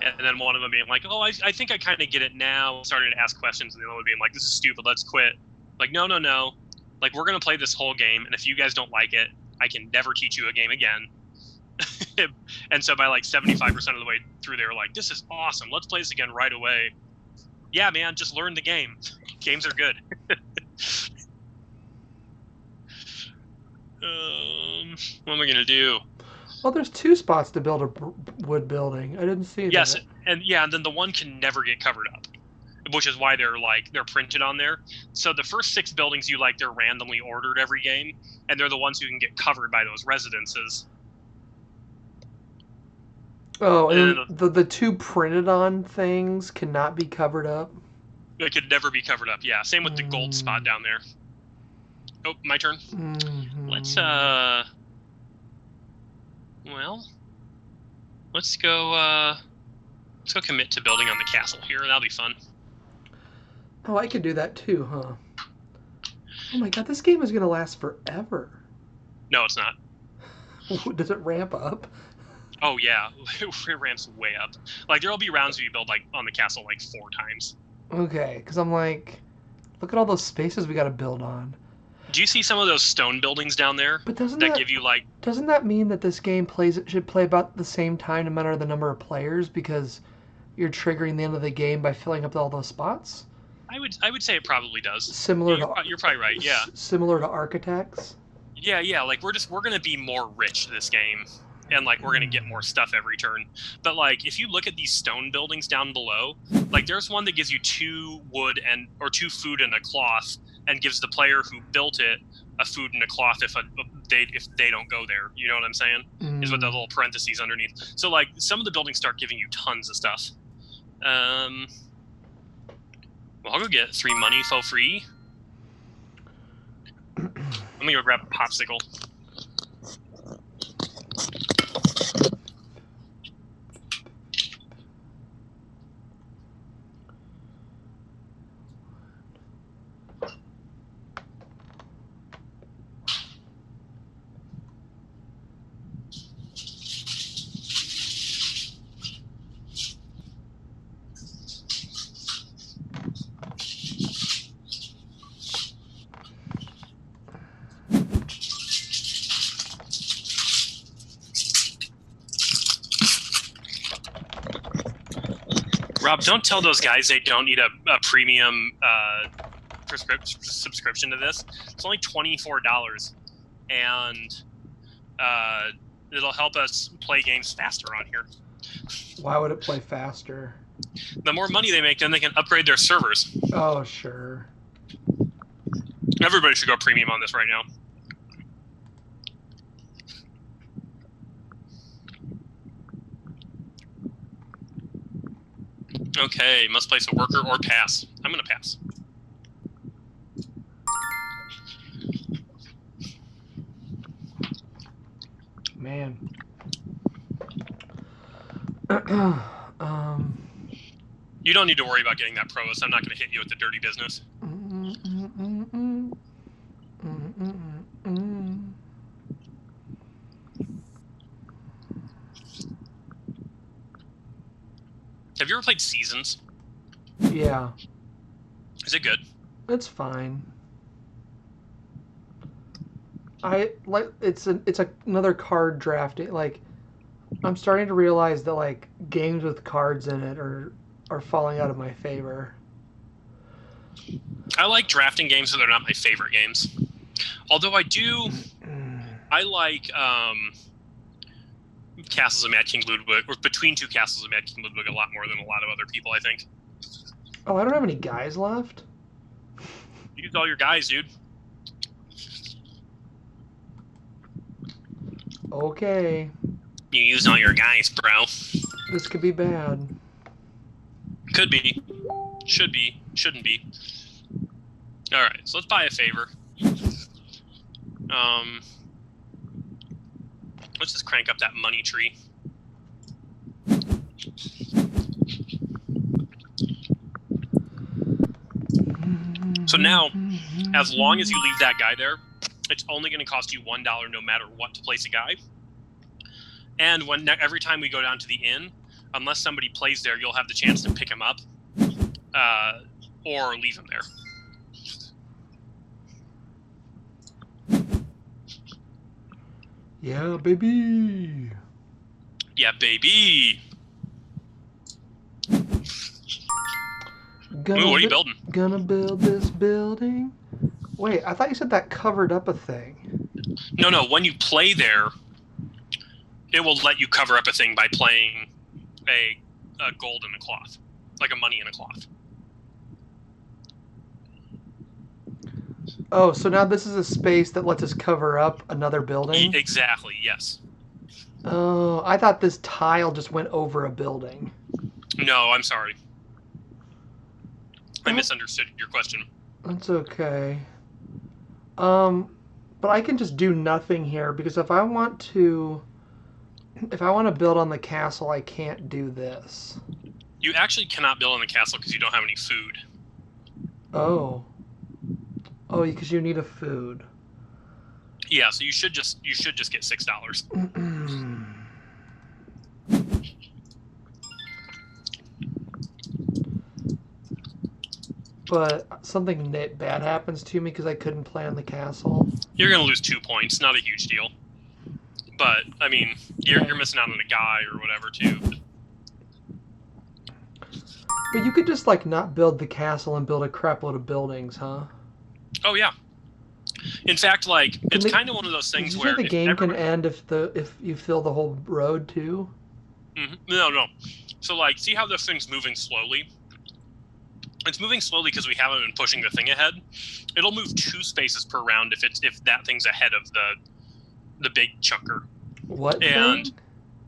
And then one of them being like, oh, I think I kind of get it now, starting to ask questions, and the other one being like, this is stupid, let's quit. Like, no. Like, we're going to play this whole game, and if you guys don't like it, I can never teach you a game again. And so by like 75% of the way through, they were like, this is awesome, let's play this again right away. Yeah, man, just learn the game. Games are good. What am I gonna do? Well, there's 2 spots to build a wood building. I didn't see Yes, that. and then the one can never get covered up, which is why they're printed on there. So the first 6 buildings they're randomly ordered every game, and they're the ones who can get covered by those residences. Oh, and And then the 2 printed on things cannot be covered up. it could never be covered up. Yeah, same with the gold spot down there. Oh, my turn. Mm-hmm. Let's well, let's go commit to building on the castle here. That'll be fun. Oh, I could do that too, huh? Oh my god, this game is gonna last forever. No, it's not. Does it ramp up? Oh yeah, it ramps way up. Like there'll be rounds where you build on the castle 4 times. Okay, because I'm like, look at all those spaces we got to build on. Do you see some of those stone buildings down there? But doesn't give you doesn't that mean that this game should play about the same time no matter the number of players, because you're triggering the end of the game by filling up all those spots? I would say it probably does. Similar to you're probably right. Yeah. Similar to Architects. Yeah. Like we're gonna be more rich this game, and we're gonna get more stuff every turn. But if you look at these stone buildings down below, there's one that gives you 2 wood or 2 food and a cloth, and gives the player who built it a food and a cloth if they don't go there. You know what I'm saying? Is what the little parentheses underneath. So some of the buildings start giving you tons of stuff. Well, I'll go get 3 money for free. I'm gonna go grab a popsicle. Rob, don't tell those guys they don't need a premium subscription to this. It's only $24, and it'll help us play games faster on here. Why would it play faster? The more money they make, then they can upgrade their servers. Oh, sure. Everybody should go premium on this right now. Okay, must place a worker or pass. I'm gonna pass. Man. You don't need to worry about getting that provost. I'm not gonna hit you with the dirty business. Have you ever played Seasons? Yeah. Is it good? It's fine. It's another card drafting. I'm starting to realize that games with cards in it are falling out of my favor. I like drafting games, so they're not my favorite games. Although I like Castles of Mad King Ludwig, or Between Two Castles of Mad King Ludwig, a lot more than a lot of other people, I think. Oh, I don't have any guys left? You used all your guys, dude. Okay. You used all your guys, bro. This could be bad. Could be. Should be. Shouldn't be. Alright, so let's buy a favor. Let's just crank up that money tree. So now, as long as you leave that guy there, it's only going to cost you $1 no matter what to place a guy. And every time we go down to the inn, unless somebody plays there, you'll have the chance to pick him up or leave him there. Yeah, baby. Yeah, baby. Ooh, what are you building? Gonna build this building. Wait, I thought you said that covered up a thing. No. When you play there, it will let you cover up a thing by playing a gold in a cloth, like a money in a cloth. Oh, so now this is a space that lets us cover up another building? Exactly, yes. Oh, I thought this tile just went over a building. No, I'm sorry. I misunderstood your question. That's okay. But I can just do nothing here because if I want to build on the castle, I can't do this. You actually cannot build on the castle because you don't have any food. Oh. Oh, because you need a food. Yeah, so you should just get $6. But something bad happens to me because I couldn't play on the castle. You're gonna lose 2 points. Not a huge deal. But I mean, you're missing out on a guy or whatever too. But you could just like not build the castle and build a crap load of buildings, huh? Oh yeah. In fact, like it's kind of one of those things where the game can end if you fill the whole road too. No. So like, see how this thing's moving slowly? It's moving slowly because we haven't been pushing the thing ahead. It'll move 2 spaces per round if that thing's ahead of the big chunker. What and thing?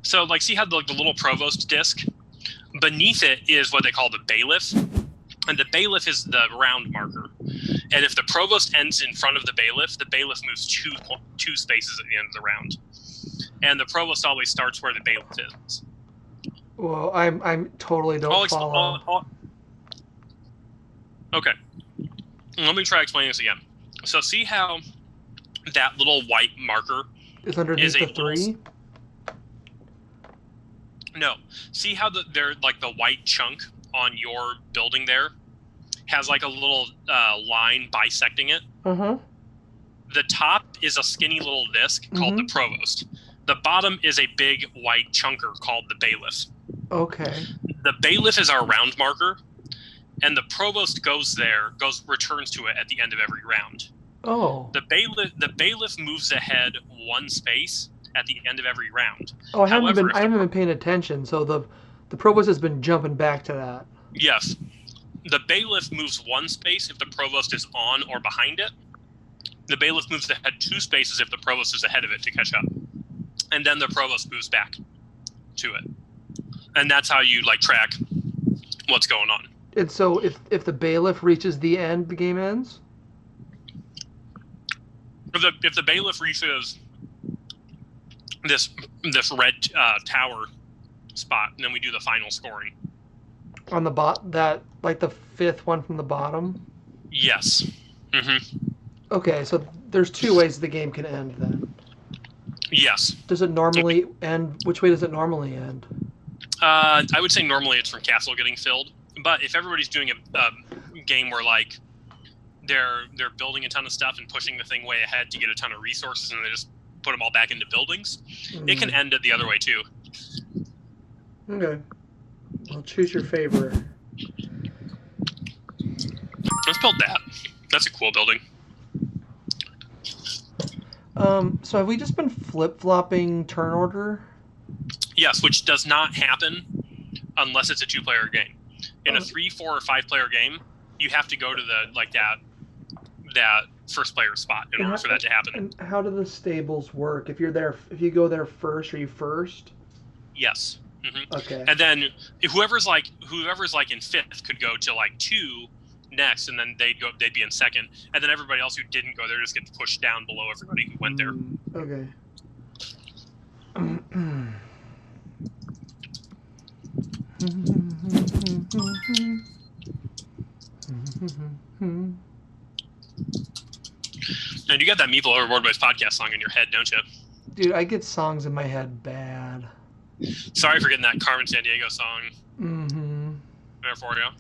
So like, see how the little provost disc beneath it is what they call the bailiff, and the bailiff is the round marker. And if the provost ends in front of the bailiff moves 2 spaces at the end of the round. And the provost always starts where the bailiff is. Well, I'm totally don't follow. Okay. Let me try explaining this again. So see how that little white marker is underneath the 3? No. See how the white chunk on your building there has like a little line bisecting it? Uh-huh. The top is a skinny little disc called the provost. The bottom is a big white chunker called the bailiff. Okay. The bailiff is our round marker, and the provost returns to it at the end of every round. Oh. The bailiff moves ahead 1 space at the end of every round. Oh, I haven't been paying attention, so the provost has been jumping back to that. Yes. The bailiff moves 1 space if the provost is on or behind it. The bailiff moves ahead 2 spaces if the provost is ahead of it to catch up. And then the provost moves back to it. And that's how you like track what's going on. And so if the bailiff reaches the end, the game ends? If the bailiff reaches this red tower spot, and then we do the final scoring. On the like the 5th one from the bottom? Yes. Okay, so there's 2 ways the game can end then. Yes. Does it normally end? Which way does it normally end? I would say normally it's from castle getting filled, but if everybody's doing a game where like they're building a ton of stuff and pushing the thing way ahead to get a ton of resources, and they just put them all back into buildings, it can end it the other way too. Okay. Well, choose your favorite. Let's build that. That's a cool building. So have we just been flip-flopping turn order? Yes, which does not happen unless it's a 2-player game. In a 3, 4, or 5-player game, you have to go to that first player spot in order for that to happen. And how do the stables work? If you go there first, are you first? Yes. Okay. And then whoever's like in 5th could go to like 2 next, and then they'd be in 2nd, and then everybody else who didn't go there just gets pushed down below everybody who went there. Okay. And you got that Meeple Overboard Boys podcast song in your head, don't you? Dude, I get songs in my head bad. Sorry for getting that Carmen Sandiego song. There for you.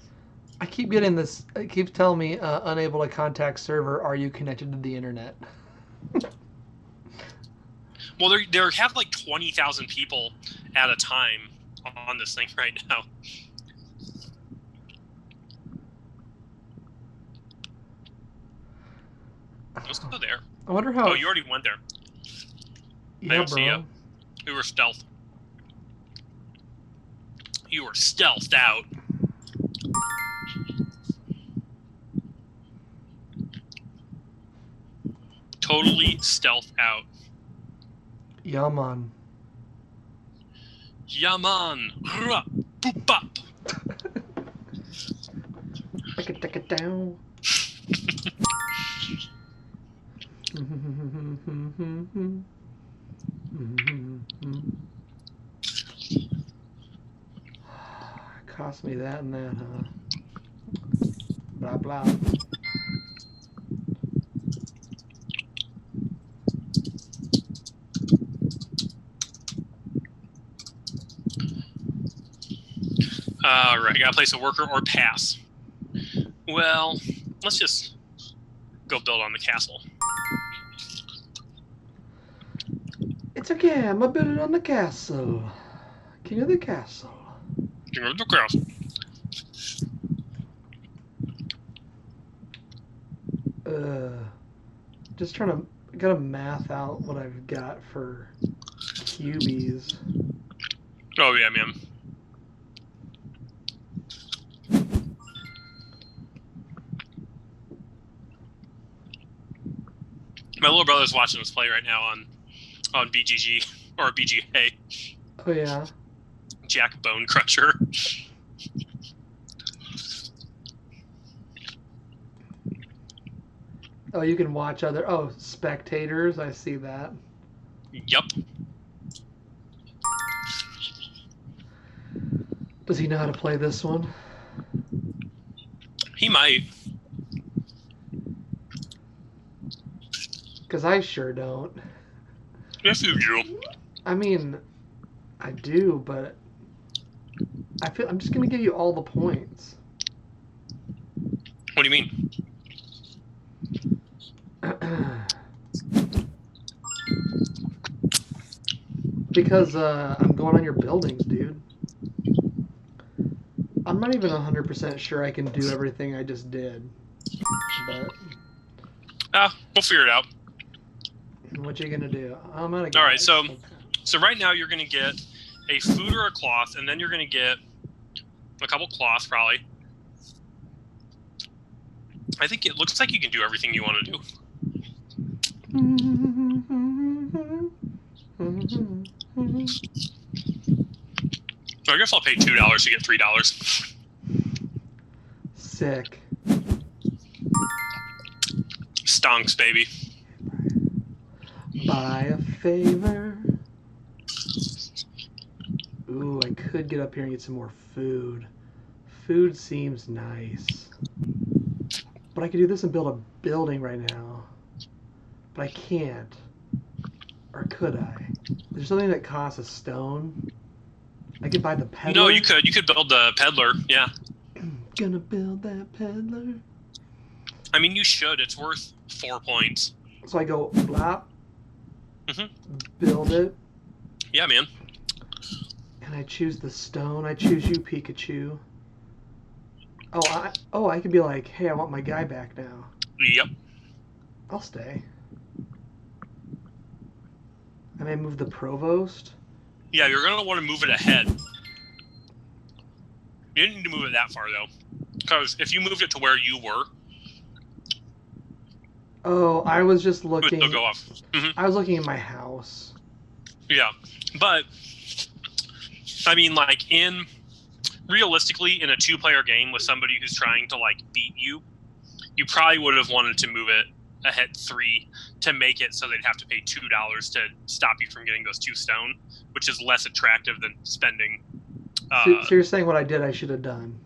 I keep getting this. It keeps telling me unable to contact server. Are you connected to the internet? Well, there have like 20,000 people at a time on this thing right now. Let's go there. I wonder how. Oh, you already went there. Yeah, I don't see bro. you. You were stealth. You were stealthed out. Totally stealth out. Yeah, man. Yeah, man. Boop bop. Take it down. Cost me that and that, huh? Blah blah. Alright, gotta place a worker or pass. Well, let's just go build on the castle. It's okay, I'm gonna build it on the castle. King of the castle. King of the castle. Just trying to gotta math out what I've got for cubies. Oh yeah, man. My little brother's watching us play right now on BGG or BGA. Oh yeah. Jack Bone Crusher. Oh, you can watch other. Oh, spectators. I see that. Yup. Does he know how to play this one? He might. Because I sure don't. Yes, you do. I mean, I do, but I feel I'm just gonna give you all the points. What do you mean? Because I'm going on your buildings, dude. I'm not even 100% sure I can do everything I just did. But We'll figure it out. what you gonna do? I'm out of All right, so right now you're gonna get a food or a cloth, and then you're gonna get a couple cloths probably. I think it looks like you can do everything you want to do. I guess I'll pay $2 to get $3. Sick. Stonks, baby. Buy a favor. Ooh, I could get up here and get some more food. Food seems nice. But I could do this and build a building right now. But I can't. Or could I? There's something that costs a stone. I could buy the peddler. No, you could. You could build the peddler. Yeah. Gonna build that peddler. I mean, you should. It's worth 4 points. So I go blop. Build it. Yeah, man. And I choose the stone. I choose you, Pikachu. Oh, I could be like, hey, I want my guy back now. Yep. I'll stay. I may move the provost. Yeah, you're gonna want to move it ahead. You didn't need to move it that far though, because if you moved it to where you were, oh, I was just looking. It'll go off. I was looking at my house. Yeah, but I mean, like realistically, in a 2-player game with somebody who's trying to like beat you, you probably would have wanted to move it ahead 3 to make it so they'd have to pay $2 to stop you from getting those 2 stone, which is less attractive than spending. So you're saying what I did I should have done?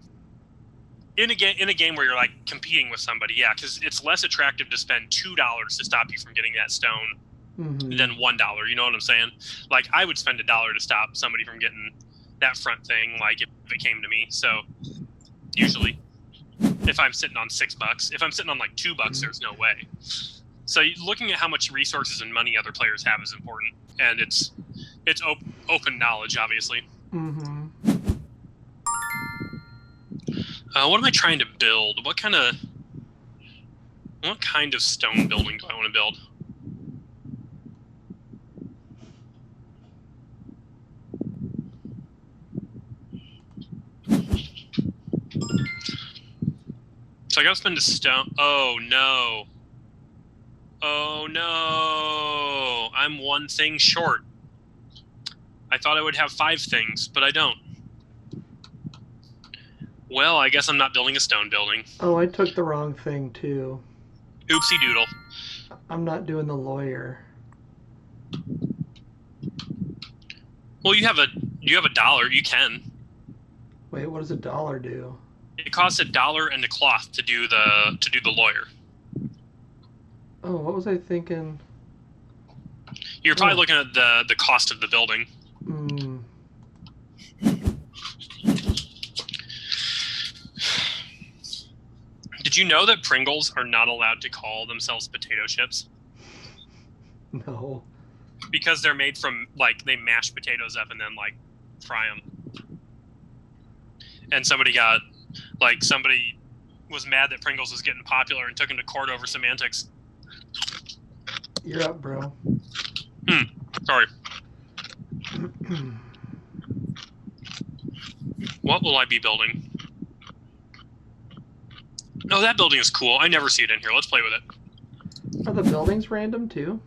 In a game where you're like competing with somebody, yeah, because it's less attractive to spend $2 to stop you from getting that stone than $1. You know what I'm saying? Like I would spend $1 to stop somebody from getting that front thing, like if it came to me. So usually, if I'm sitting on $6, if I'm sitting on like $2, there's no way. So looking at how much resources and money other players have is important, and it's open knowledge, obviously. What am I trying to build? What kind of stone building do I want to build? So I gotta spend a stone. Oh no. Oh no. I'm one thing short. I thought I would have 5 things, but I don't. Well, I guess I'm not building a stone building. Oh, I took the wrong thing too. Oopsie doodle. I'm not doing the lawyer. Well, you have a $1. You can. Wait, what does $1 do? It costs $1 and a cloth to do the lawyer. Oh, what was I thinking? You're probably looking at the cost of the building. Did you know that Pringles are not allowed to call themselves potato chips? No. Because they're made from, like, they mash potatoes up and then, like, fry them. And somebody was mad that Pringles was getting popular and took him to court over semantics. You're up, bro. Sorry. What will I be building? Oh, that building is cool. I never see it in here. Let's play with it. Are the buildings random too?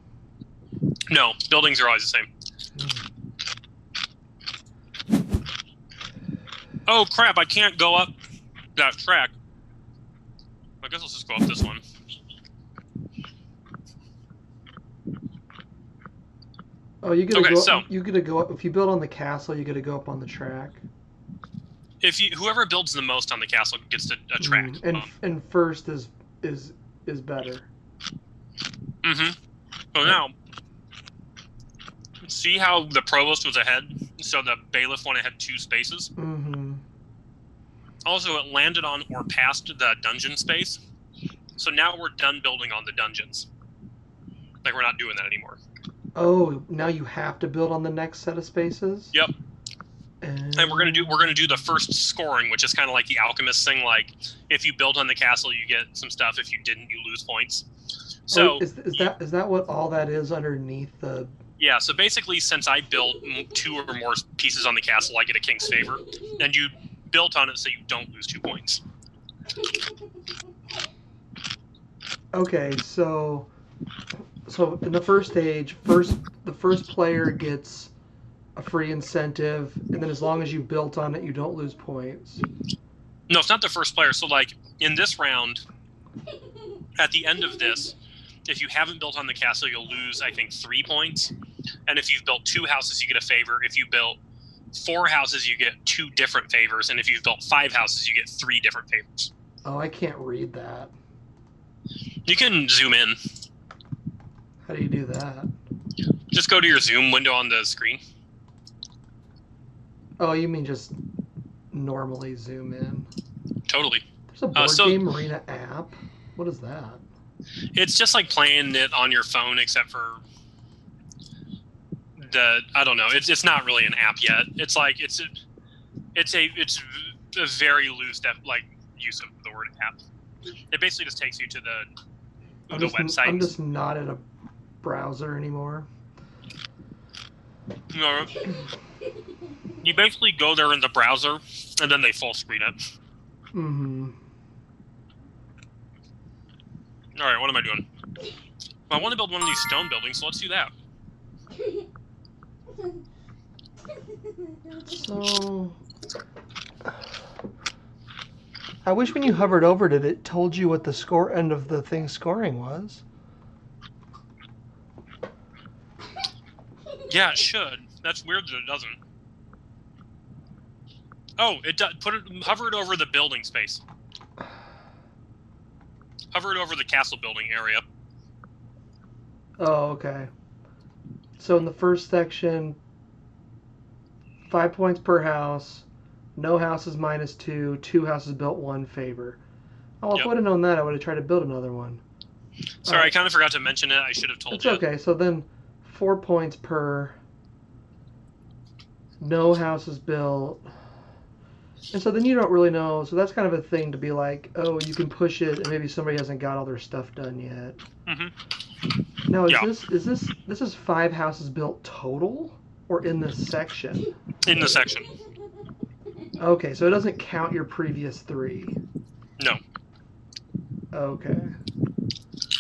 No, buildings are always the same. Oh crap, I can't go up that track. I guess let's just go up this one. Oh, you get to go up. If you build on the castle, you get to go up on the track. Whoever builds the most on the castle gets a track. And first is better. So now, see how the provost was ahead? So the bailiff one had 2 spaces? Also, it landed on or past the dungeon space. So now we're done building on the dungeons. Like, we're not doing that anymore. Oh, now you have to build on the next set of spaces? Yep. And we're gonna do the first scoring, which is kind of like the alchemist thing. Like, if you build on the castle, you get some stuff. If you didn't, you lose points. So is that what all that is underneath the? Yeah. So basically, since I built 2 or more pieces on the castle, I get a king's favor, and you built on it so you don't lose 2 points. Okay, so in the first stage, the first player gets a free incentive, and then as long as you built on it, you don't lose points. No, it's not the first player. So, like, in this round, at the end of this, if you haven't built on the castle, you'll lose, I think, 3 points. And if you've built 2 houses, you get a favor. If you built 4 houses, you get 2 different favors. And if you've built 5 houses, you get 3 different favors. Oh, I can't read that. You can zoom in. How do you do that? Just go to your zoom window on the screen. Oh, you mean just normally zoom in? Totally. There's a board game arena app? What is that? It's just like playing it on your phone, except for I don't know. It's not really an app yet. It's like it's a very loose use of the word app. It basically just takes you to the website. I'm just not in a browser anymore. No. You basically go there in the browser, and then they full screen it. All right, what am I doing? Well, I want to build one of these stone buildings, so let's do that. So, I wish when you hovered over it, it told you what the end of the thing scoring was. Yeah, it should. That's weird that it doesn't. Oh, it does. Hover it over the building space. Hover it over the castle building area. Oh, okay. So in the first section, 5 points per house. No houses -2. 2 houses built, 1 favor. Oh, if I would have known that, I would have tried to build another one. Sorry, I kind of forgot to mention it. I should have told you. It's okay. So then 4 points per. No houses built. And so then you don't really know. So that's kind of a thing to be like, oh, you can push it, and maybe somebody hasn't got all their stuff done yet. Now, this is 5 houses built total, or in this section? In the section. Okay, so it doesn't count your previous 3. No. Okay.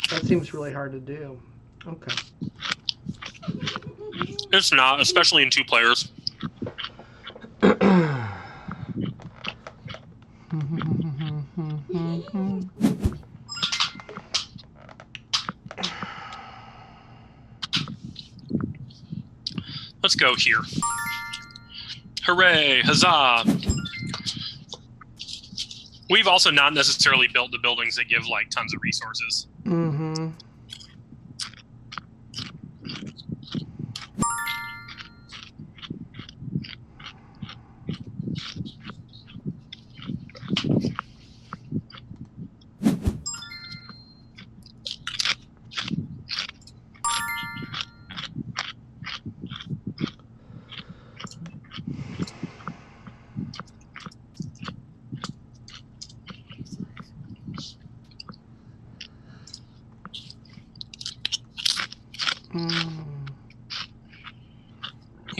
That seems really hard to do. Okay. It's not, especially in 2 players. Let's go here. Hooray! Huzzah! We've also not necessarily built the buildings that give, like, tons of resources. Mm-hmm.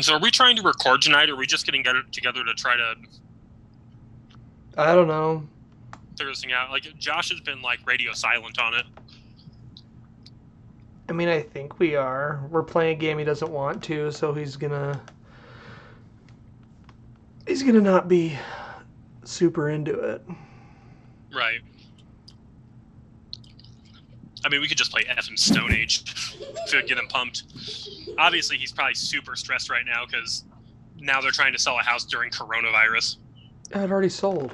So are we trying to record tonight, or are we just getting together to try to I don't know. figure this thing out? Like, Josh has been, like, radio silent on it. I mean, I think we are. We're playing a game he doesn't want to, so he's gonna not be super into it. Right. I mean, we could just play effing Stone Age if it would get him pumped. Obviously, he's probably super stressed right now because now they're trying to sell a house during coronavirus. It already sold.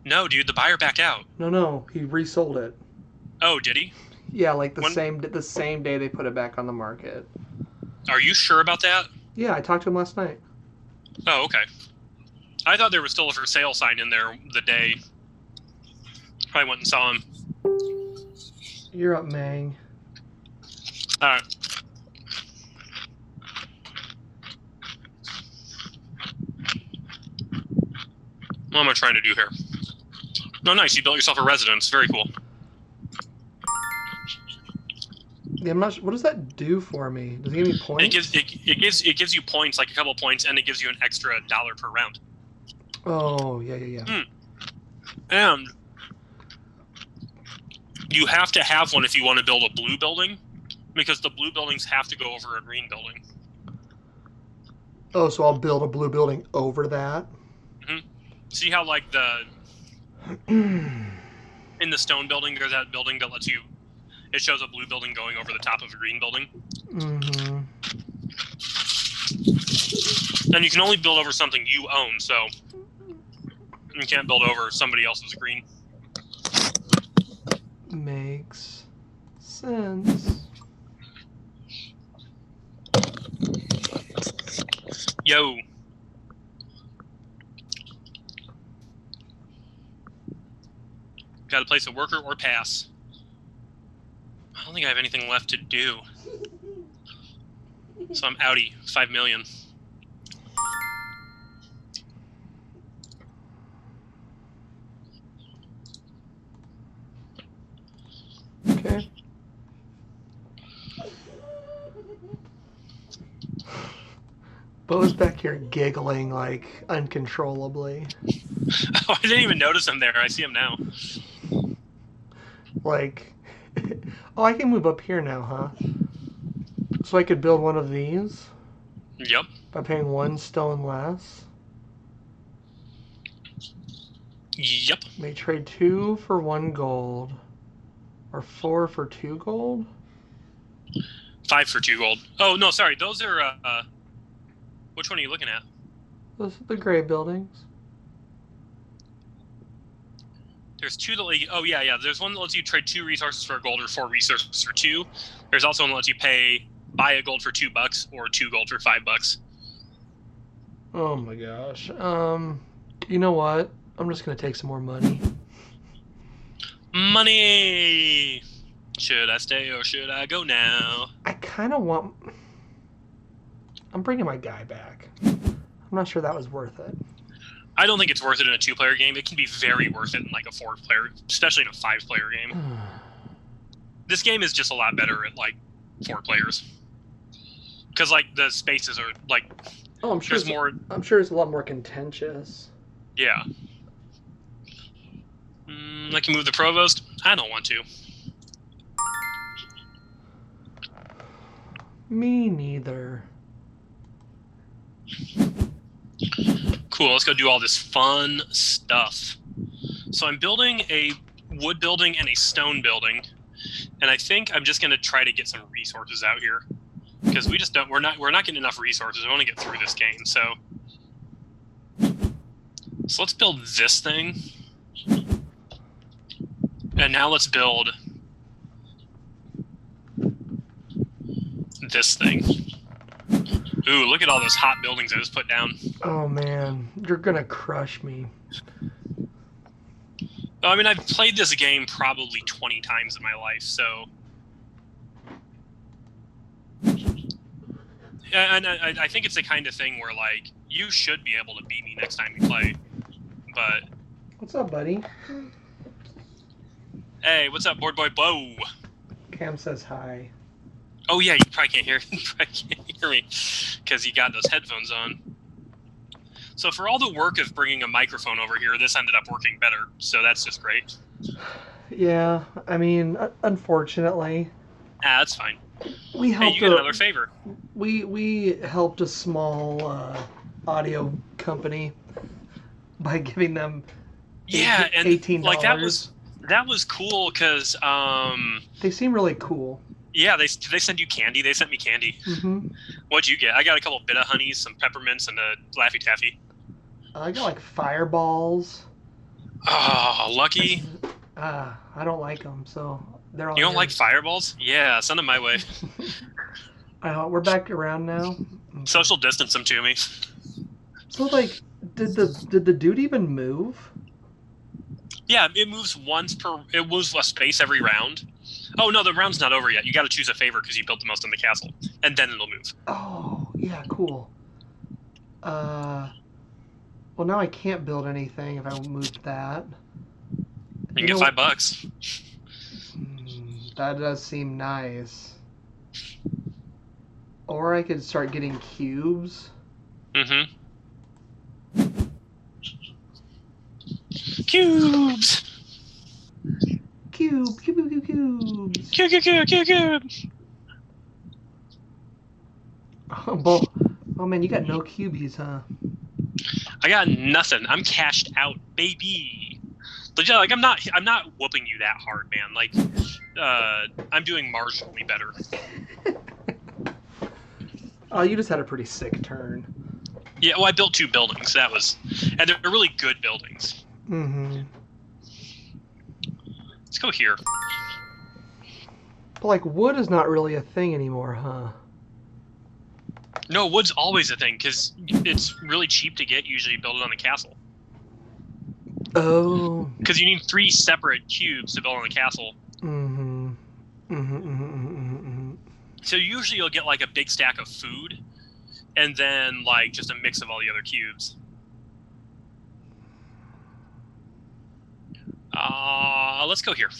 No, dude, the buyer backed out. No, he resold it. Oh, did he? Yeah, like the same day they put it back on the market. Are you sure about that? Yeah, I talked to him last night. Oh, okay. I thought there was still a for sale sign in there the day. Probably went and saw him. You're up, Mang. Alright. What am I trying to do here? Oh, nice. You built yourself a residence. Very cool. Yeah, I'm not. What does that do for me? Does it give me points? It gives you points, like a couple points, and it gives you an extra $1 per round. Oh, yeah. And you have to have one if you want to build a blue building, because the blue buildings have to go over a green building. Oh, so I'll build a blue building over that? Mm-hmm. See how, like, in the stone building, there's that building that lets you... It shows a blue building going over the top of a green building. Mm-hmm. And you can only build over something you own, so you can't build over somebody else's green. Makes sense. Yo. Got to place a worker or pass. I don't think I have anything left to do. So I'm outie. 5 million. Okay. Bo's back here giggling like uncontrollably. Oh, I didn't even notice him there. I see him now. Like, oh, I can move up here now, huh? So I could build one of these? Yep. By paying 1 stone less? Yep. May trade 2 for 1 gold. Or 4 for 2 gold? 5 for 2 gold. Oh, no, sorry. Those are, which one are you looking at? Those are the gray buildings. There's 2 that let you... Oh, yeah. There's one that lets you trade 2 resources for a gold or 4 resources for 2. There's also one that lets you buy a gold for $2 or 2 gold for $5. Oh my gosh. You know what? I'm just gonna take some more money. Money! Should I stay or should I go now? I kind of want... I'm bringing my guy back. I'm not sure that was worth it. I don't think it's worth it in a 2-player game. It can be very worth it in like a 4-player, especially in a 5-player game. This game is just a lot better at like 4 players. Because like the spaces are like... Oh, I'm sure it's a lot more contentious. Yeah. I can move the provost. I don't want to. Me neither. Cool, let's go do all this fun stuff. So I'm building a wood building and a stone building, and I think I'm just gonna try to get some resources out here because we're not getting enough resources. I want to get through this game, so let's build this thing, and now let's build this thing. Ooh, look at all those hot buildings I just put down. Oh man, you're gonna crush me. I mean, I've played this game probably 20 times in my life, so... And I think it's the kind of thing where, like, you should be able to beat me next time you play, but... What's up, buddy? Hey, what's up, board boy? Whoa! Cam says hi. Oh yeah, you probably can't hear me, because you got those headphones on. So for all the work of bringing a microphone over here, this ended up working better, so that's just great. Yeah, I mean, unfortunately. That's fine. We helped. Hey, you get another favor. We helped a small audio company by giving them $18. Like that was cool because they seem really cool. Yeah, they send you candy. They sent me candy. Mm-hmm. What'd you get? I got a couple bit of honeys, some peppermints, and a Laffy Taffy. I got like fireballs. Oh, lucky. I don't like them, so they're all. You don't like fireballs? Yeah, send them my way. We're back around now. Social distance them to me. So like, did the dude even move? Yeah, it moves it moves a space every round. Oh no, the round's not over yet. You got to choose a favor because you built the most in the castle, and then it'll move. Oh yeah, cool. Well now I can't build anything if I moved that. You can get $5. That does seem nice. Or I could start getting cubes. Mm-hmm. Cubes! Cubes! Cube! Oh man, you got no cubies, huh? I got nothing. I'm cashed out, baby. Legit, like I'm not whooping you that hard, man. Like, I'm doing marginally better. Oh, you just had a pretty sick turn. Yeah, well, I built 2 buildings. And they're really good buildings. Mm-hmm. Let's go here. But like, wood is not really a thing anymore, huh? No, wood's always a thing because it's really cheap to get. Usually, build it on the castle. Oh. Because you need 3 separate cubes to build on the castle. Mm-hmm. Mm-hmm. So usually you'll get like a big stack of food, and then like just a mix of all the other cubes. Let's go here.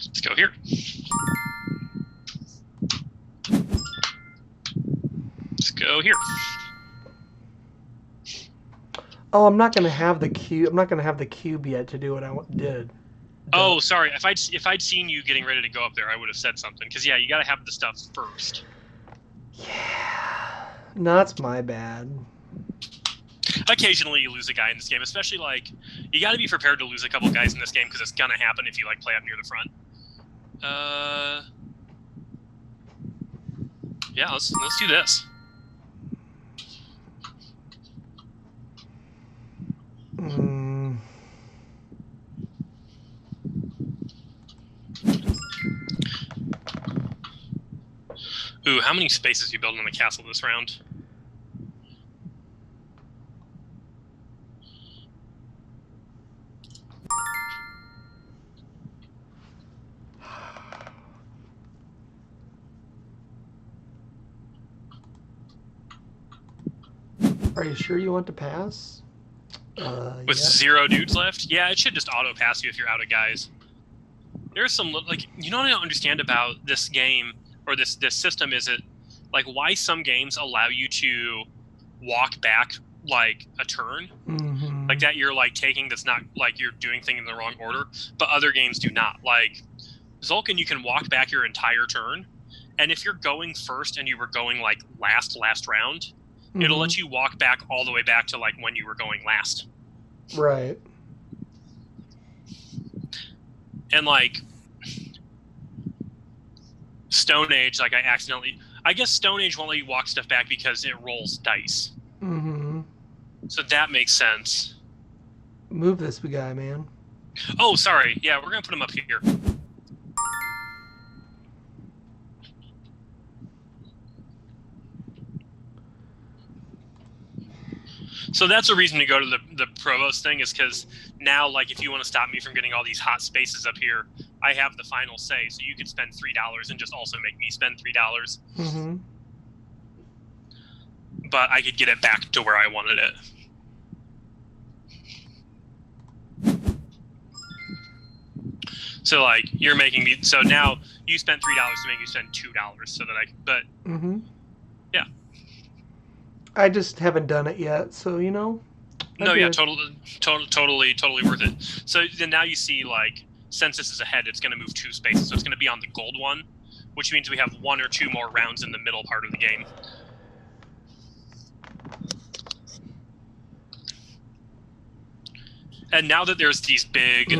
Let's go here. Let's go here. Oh, I'm not gonna have the cube. I'm not gonna have the cube yet to do what I did. Oh, sorry. If I'd seen you getting ready to go up there, I would have said something. Because yeah, you gotta have the stuff first. Yeah. No, that's my bad. Occasionally you lose a guy in this game, especially like you got to be prepared to lose a couple guys in this game because it's gonna happen if you like play up near the front. Yeah, let's do this. Ooh, how many spaces you build on the castle this round? Are you sure you want to pass? With 0 dudes left? Yeah, it should just auto pass you if you're out of guys. There's some like, you know what I don't understand about this game, or this system is it like why some games allow you to walk back like a turn, like that you're like taking that's not like you're doing things in the wrong order, but other games do not. Like Zulkin, you can walk back your entire turn, and if you're going first and you were going like last round, it'll let you walk back all the way back to like when you were going last. Right. And like Stone Age, like I guess Stone Age won't let you walk stuff back because it rolls dice. So that makes sense. Move this guy, man. Oh, sorry. Yeah, we're gonna put him up here. So that's a reason to go to the provost thing, is because now, like, if you want to stop me from getting all these hot spaces up here, I have the final say. So you could spend $3 and just also make me spend $3. But I could get it back to where I wanted it. So like you're making me. So now you spent $3 to make me spend $2, so that I. But yeah. I just haven't done it yet, so you know. No, yeah, totally worth it. So then now you see, like, since this is ahead, it's going to move 2 spaces. So it's going to be on the gold one, which means we have 1 or 2 more rounds in the middle part of the game. And now that there's these big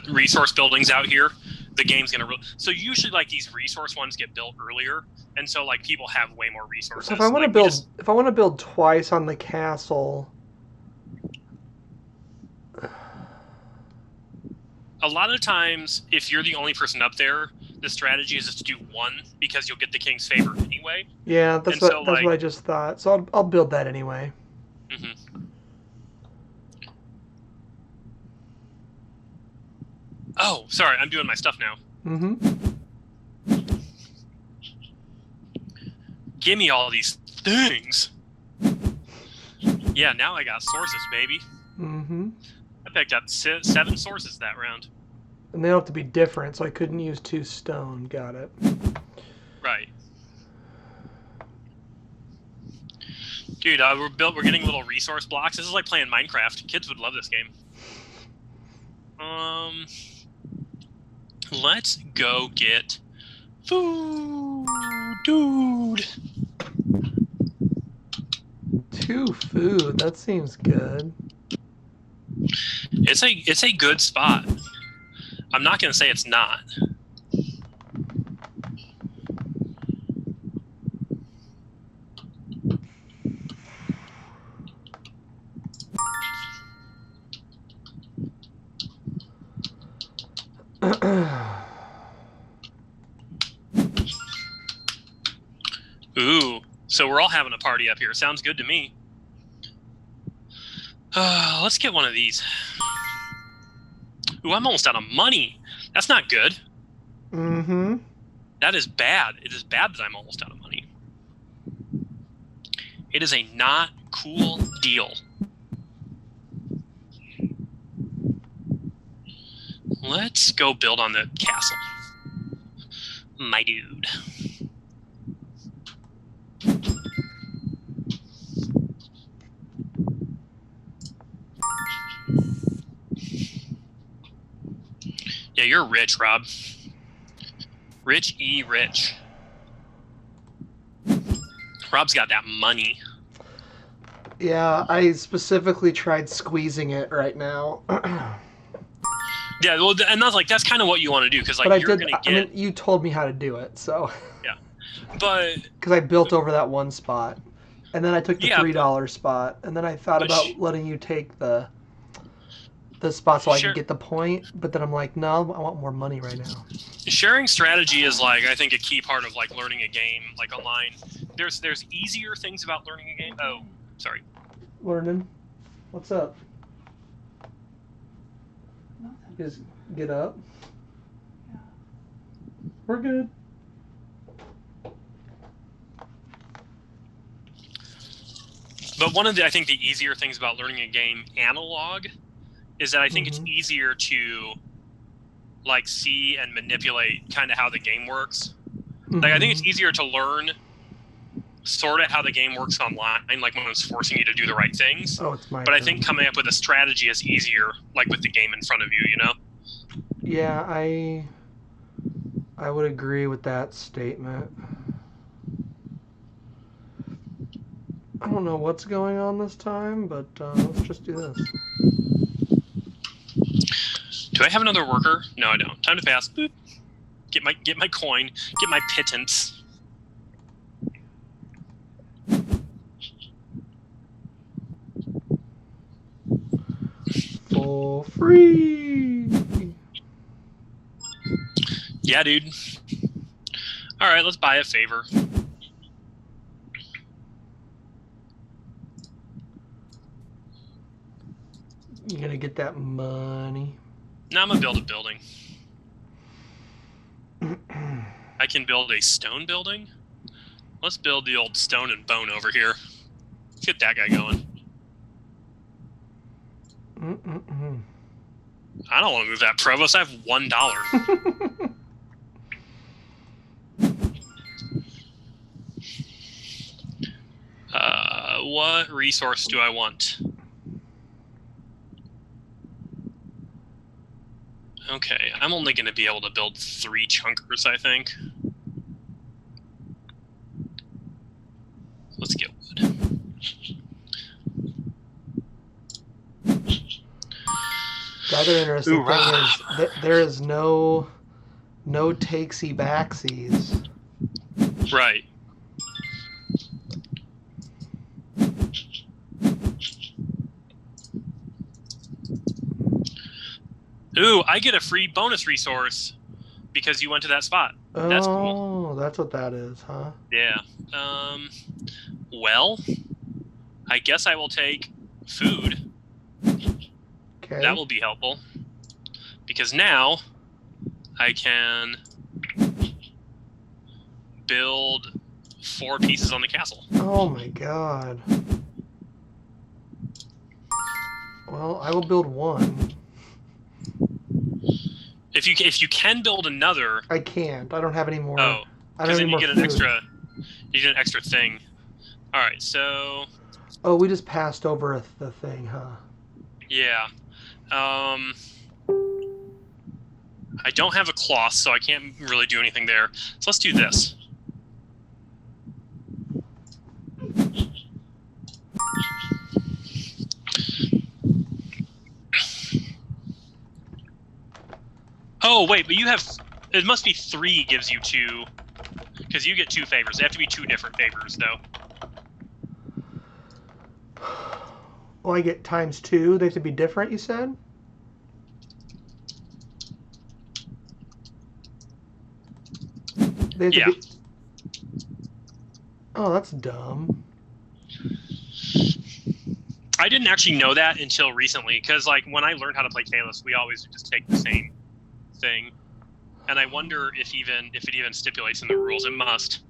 resource buildings out here, the game's going to... So usually, like, these resource ones get built earlier, and so, like, people have way more resources. So if I want to build twice on the castle... A lot of times, if you're the only person up there, the strategy is just to do 1 because you'll get the king's favor anyway. Yeah, that's what I just thought. So I'll build that anyway. Oh, sorry, I'm doing my stuff now. Give me all these things. Yeah, now I got sources, baby. I picked up 7 sources that round. And they don't have to be different, so I couldn't use 2 stone. Got it. Right. Dude, we're getting little resource blocks. This is like playing Minecraft. Kids would love this game. Let's go get food, dude. 2 food. That seems good. It's a good spot. I'm not gonna say it's not. Ooh, so we're all having a party up here. Sounds good to me. Let's get one of these. Ooh, I'm almost out of money. That's not good. That is bad. It is bad that I'm almost out of money. It is a not cool deal. Let's go build on the castle. My dude. Yeah, you're rich, Rob. Rich. Rob's got that money. Yeah, I specifically tried squeezing it right now. Yeah, well, and that's kind of what you want to do, because like you're gonna get. I mean, you told me how to do it, so. Yeah, but. Because I built over that one spot, and then I took the $3 spot, and then I thought about letting you take the spot so I can get the point, but then I'm like, no, I want more money right now. Sharing strategy is like, I think, a key part of like learning a game like online. There's easier things about learning a game. Oh, sorry. Learning. What's up? Just get up. Yeah. We're good. But one of the, I think, the easier things about learning a game analog is that I think it's easier to like see and manipulate kind of how the game works. Like, I think it's easier to learn sort of how the game works online, like when it's forcing you to do the right things. Oh, it's my But turn. I think coming up with a strategy is easier, like with the game in front of you, you know? Yeah, I would agree with that statement. I don't know what's going on this time, but let's just do this. Do I have another worker? No, I don't. Time to pass. Boop. Get my coin. Get my pittance. For free. Yeah, dude. All right, let's buy a favor. You're gonna get that money. Now I'm gonna build a building. I can build a stone building. Let's build the old stone and bone over here. Let's get that guy going. I don't want to move that provost. I have $1. What resource do I want? Okay, I'm only going to be able to build 3 chunkers, I think. Let's get wood. The other interesting thing is that there is no takesy backsies. Right. Ooh, I get a free bonus resource because you went to that spot. That's cool. Oh, that's what that is, huh? Yeah. Well, I guess I will take food. Okay. That will be helpful. Because now I can build 4 pieces on the castle. Oh my god. Well, I will build 1. If you can build another, I can't. I don't have any more. Oh, because then you get an extra. You get an extra thing. All right, so. Oh, we just passed over the thing, huh? Yeah. I don't have a cloth, so I can't really do anything there. So let's do this. Oh, wait, but you have... It must be 3 gives you 2, because you get 2 favors. They have to be 2 different favors, though. Oh, I get times 2. They have to be different, you said? They have to be... Oh, that's dumb. I didn't actually know that until recently, because like when I learned how to play Kalos, we always just take the same thing, and I wonder if it even stipulates in the rules. It must.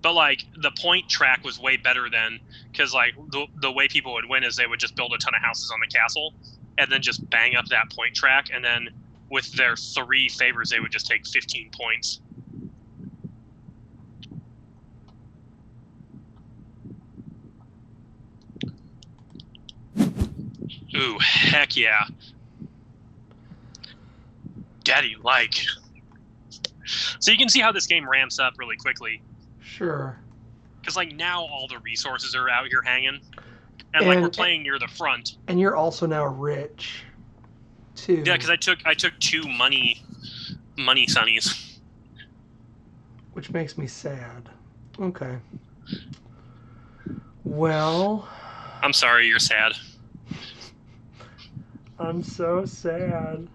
But like the point track was way better then, because like the way people would win is they would just build a ton of houses on the castle, and then just bang up that point track, and then with their 3 favors they would just take 15 points. Ooh, heck yeah. Daddy like. So you can see how this game ramps up really quickly. Sure. Because like now all the resources are out here hanging. And like we're playing near the front. And you're also now rich too. Yeah, because I took 2 money sunnies. Which makes me sad. Okay. Well, I'm sorry you're sad. I'm so sad.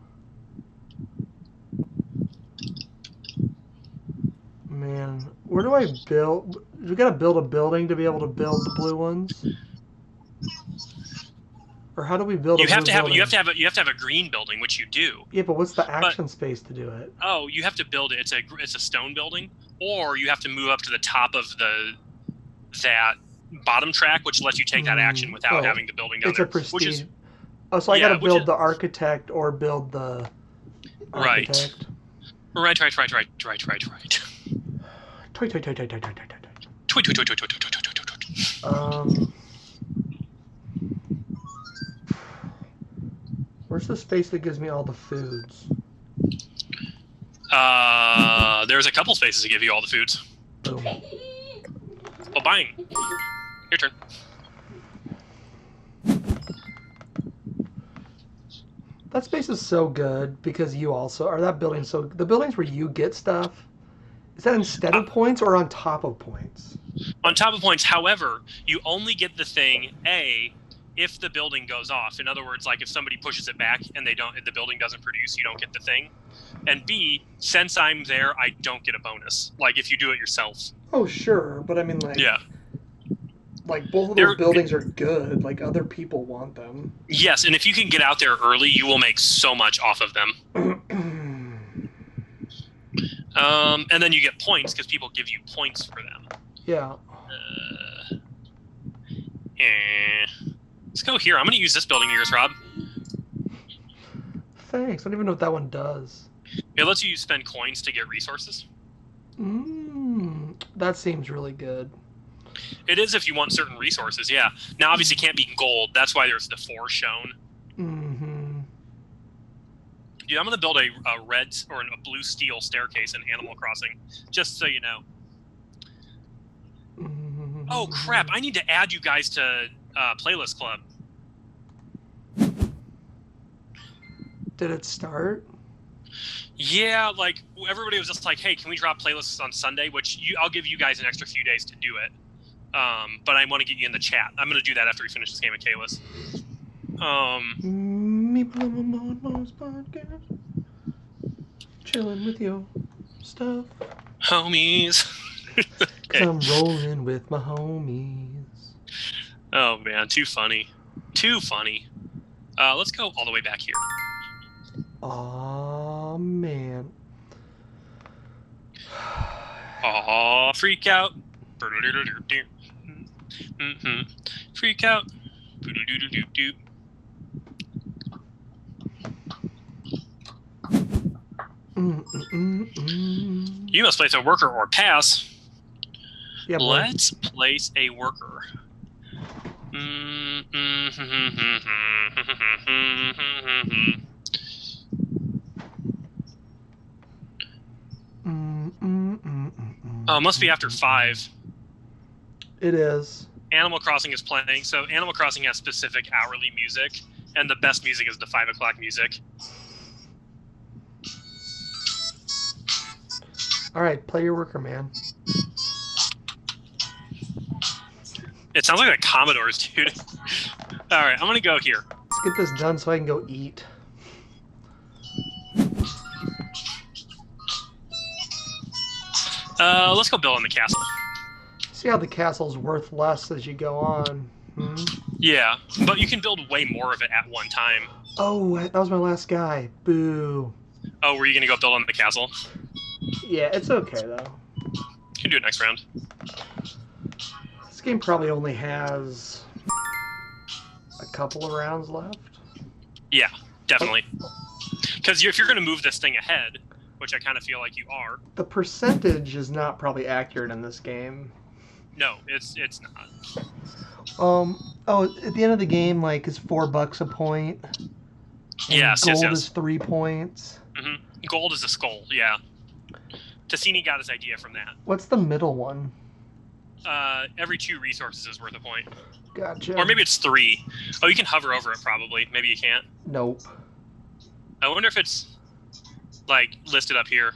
Man, where do I build? We gotta build a building to be able to build the blue ones. Or how do we build? You have to have a green building, which you do. Yeah, but what's the action space to do it? Oh, you have to build it. It's a stone building, or you have to move up to the top of that bottom track, which lets you take that action without having the building down it's there. It's a prestige. Which is, so I gotta build the architect or build the architect. Right. Toy. Toy, toy, toy, toy, toy, toy, toy, toy. Where's the space that gives me all the foods? There's a couple spaces to give you all the foods. Boom. Oh, buying. Your turn. That space is so good because you also are that building. So the buildings where you get stuff, is that instead of points or on top of points? On top of points. However, you only get the thing if the building goes off. In other words, like if somebody pushes it back and the building doesn't produce, you don't get the thing. And B, since I'm there, I don't get a bonus. Like if you do it yourself. Oh sure, but I mean like yeah. Like both of those buildings are good. Like other people want them. Yes, and if you can get out there early, you will make so much off of them. And then you get points because people give you points for them. Yeah. Let's go here. I'm going to use this building of yours, Rob. Thanks. I don't even know what that one does. It lets you spend coins to get resources. That seems really good. It is if you want certain resources, yeah. Now, obviously, it can't be gold. That's why there's the 4 shown. Mm-hmm. Dude, I'm going to build a red or a blue steel staircase in Animal Crossing, just so you know. Mm-hmm. Oh, crap. I need to add you guys to Playlist Club. Did it start? Yeah, like, everybody was just like, hey, can we drop playlists on Sunday? Which I'll give you guys an extra few days to do it. But I want to get you in the chat. I'm going to do that after we finish this game of Kalis. Chilling with your stuff. Homies. Okay. I'm rolling with my homies. Oh, man. Too funny. Too funny. Let's go all the way back here. Aw, man. Aw, freak out. Freak out. You must place a worker or pass. Yeah, let's place a worker. Oh, it must be after 5. It is. Animal Crossing is playing, so Animal Crossing has specific hourly music, and the best music is the 5 o'clock music. All right, play your worker, man. It sounds like the Commodores, dude. All right, I'm gonna go here. Let's get this done so I can go eat. Let's go build on the castle. See how the castle's worth less as you go on. Yeah, but you can build way more of it at one time. Oh, that was my last guy. Boo. Oh, were you gonna go build on the castle? Yeah, it's okay though. You can do it next round. This game probably only has a couple of rounds left. Yeah, definitely. Because if you're gonna move this thing ahead, which I kind of feel like you are. The percentage is not probably accurate in this game. No, it's not. Oh, at the end of the game, like, is $4 a point. Yes, gold yes. is 3 points. Mm-hmm. Gold is a skull, yeah. Tassini got his idea from that. What's the middle one? Every 2 resources is worth a point. Gotcha. Or maybe it's 3. Oh, you can hover over it probably. Maybe you can't. Nope. I wonder if it's like listed up here.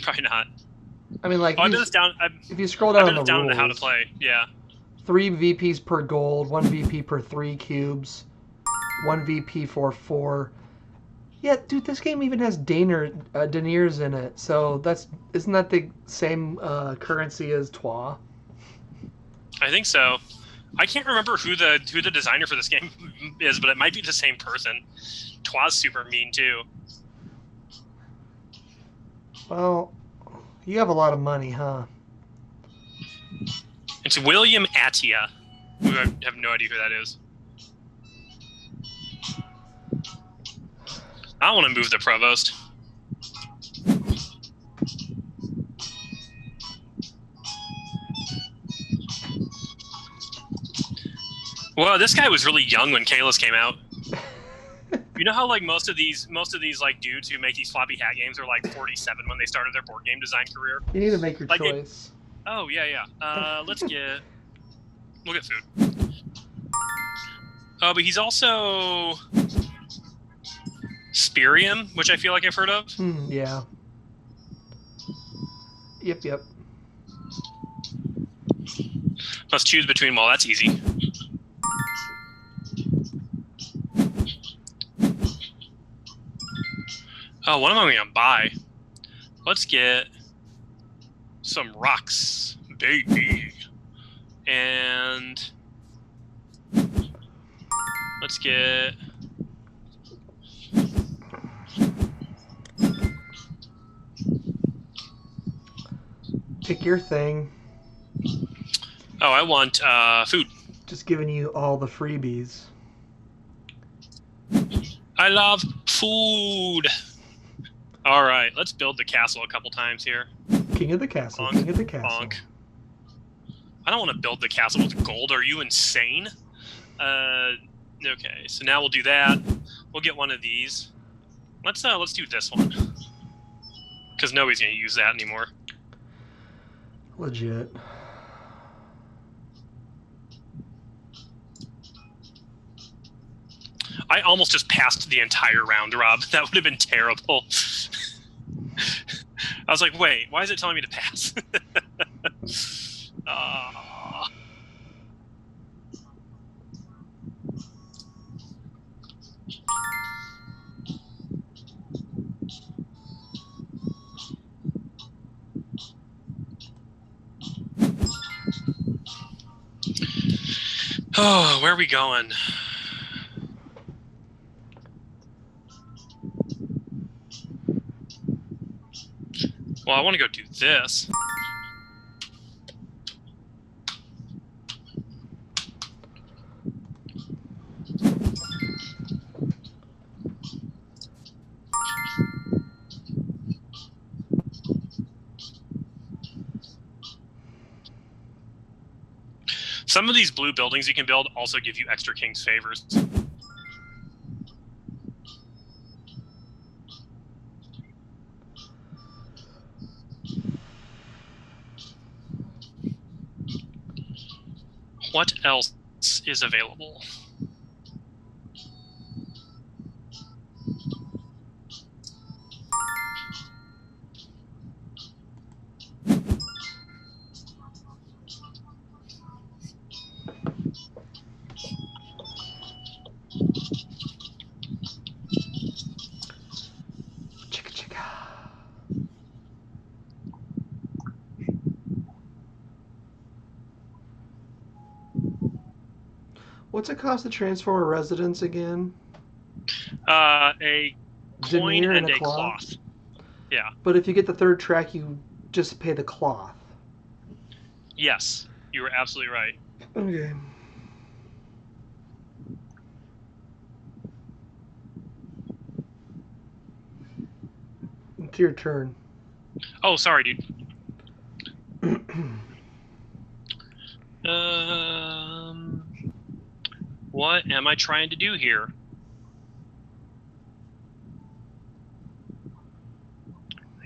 Probably not. I mean, like, oh, if you scroll down on the down rules, to how to play. Yeah. 3 VPs per gold, 1 VP per 3 cubes, 1 VP for 4. Yeah, dude, this game even has deniers in it. So isn't that the same currency as Twa? I think so. I can't remember who the designer for this game is, but it might be the same person. Twa's super mean too. Well, you have a lot of money, huh? It's William Attia, who I have no idea who that is. I want to move the provost. Well, this guy was really young when Kalis came out. You know how like most of these like dudes who make these floppy hat games are like 47 when they started their board game design career. You need to make your Like choice. Oh yeah. We'll get food. Oh, but he's also Spirium, which I feel like I've heard of. Yeah. Yep. Must choose between. Well, that's easy. Oh, what am I gonna buy? Let's get some rocks, baby. And let's get Pick your thing. Oh, I want food. Just giving you all the freebies. I love food. All right, let's build the castle a couple times here. King of the castle. Bonk, King of the castle. bonk. I don't want to build the castle with gold. Are you insane? Okay, so now we'll do that. We'll get one of these. Let's do this one. Because nobody's gonna use that anymore. Legit. I almost just passed the entire round, Rob. That would have been terrible. I was like, wait, why is it telling me to pass? Oh, where are we going? Well, I want to go do this. Some of these blue buildings you can build also give you extra king's favors. What else is available? What's it cost to transform a residence again? A coin Denier and a cloth. Yeah. But if you get the third track, you just pay the cloth. Yes, you were absolutely right. Okay. It's your turn. Oh, sorry, dude. What am I trying to do here?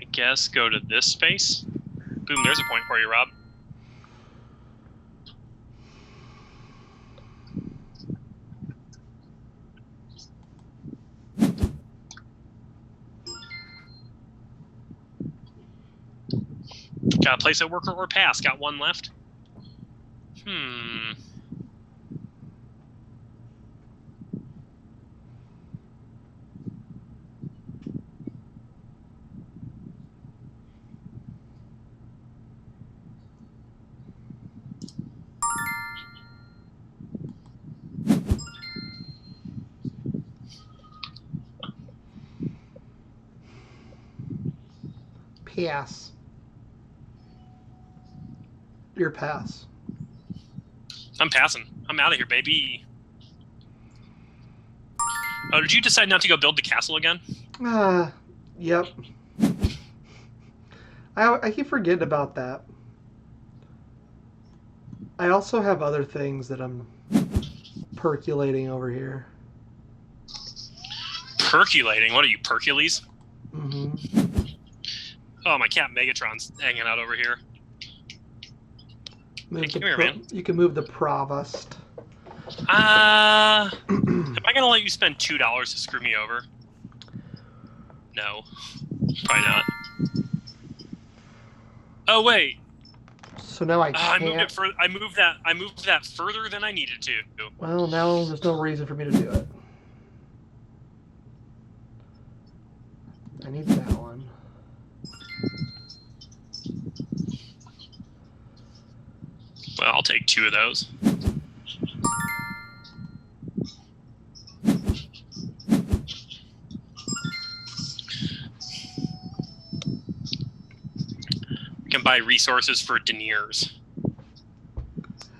I guess go to this space. Boom, there's a point for you, Rob. Got a place at worker or pass. Got one left. Pass. Your pass. I'm passing. I'm out of here, baby. Oh, did you decide not to go build the castle again? Yep. I keep forgetting about that. I also have other things that I'm percolating over here. Percolating? What are you, Percules? Mm-hmm. Oh, my cat Megatron's hanging out over here. Move Come here, man. You can move the provost. Am I gonna let you spend $2 to screw me over? No, probably not. Oh wait. So now I can't. I moved that further than I needed to. Well, now there's no reason for me to do it. I need that one. Well, I'll take 2 of those. You can buy resources for deniers.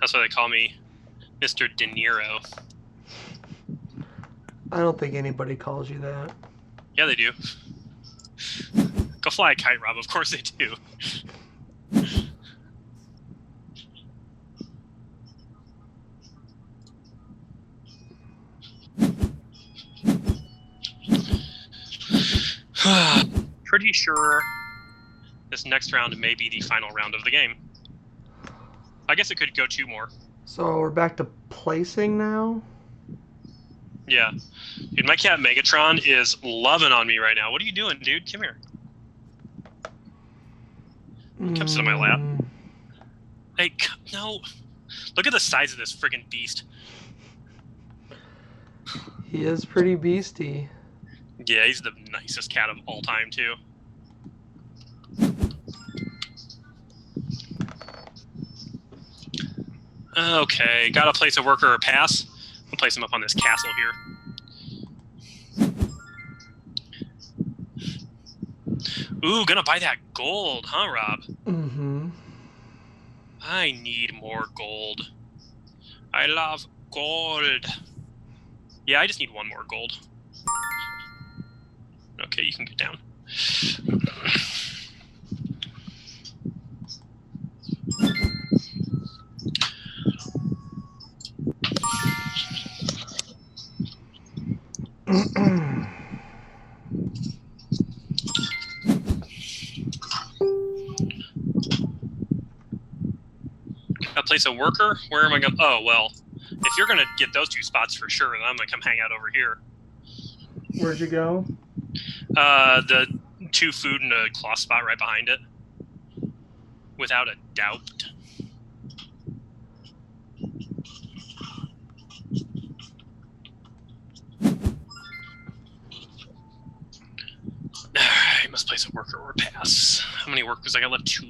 That's why they call me Mr. De Niro. I don't think anybody calls you that. Yeah, they do. Go fly a kite, Rob. Of course they do. Pretty sure this next round may be the final round of the game. I guess it could go 2 more. So we're back to placing now? Yeah. Dude, my cat Megatron is loving on me right now. What are you doing, dude? Come here. Come sit on my lap. Hey, no. Look at the size of this friggin' beast. He is pretty beastie. Yeah, he's the nicest cat of all time, too. Okay, gotta place a worker or pass. I'll place him up on this castle here. Ooh, gonna buy that gold, huh, Rob? Mm-hmm. I need more gold. I love gold. Yeah, I just need 1 more gold. Okay, you can get down. Gotta place a worker? Where am I going? Oh, well, if you're going to get those 2 spots for sure, then I'm going to come hang out over here. Where'd you go? The 2 food and a cloth spot right behind it. Without a doubt. I must place a worker or pass. How many workers I got left? 2?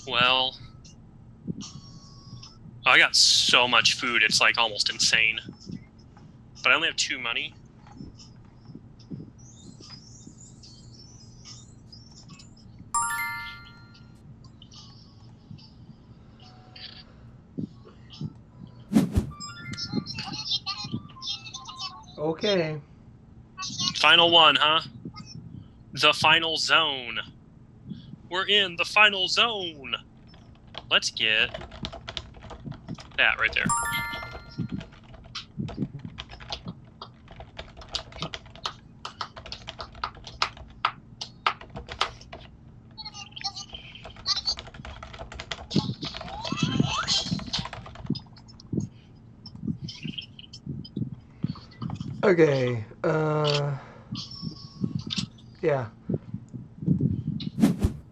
Well, I got so much food, it's like almost insane. But I only have 2 money. Okay. Final one, huh? The final zone. We're in the final zone. Let's get that right there. Okay. Yeah.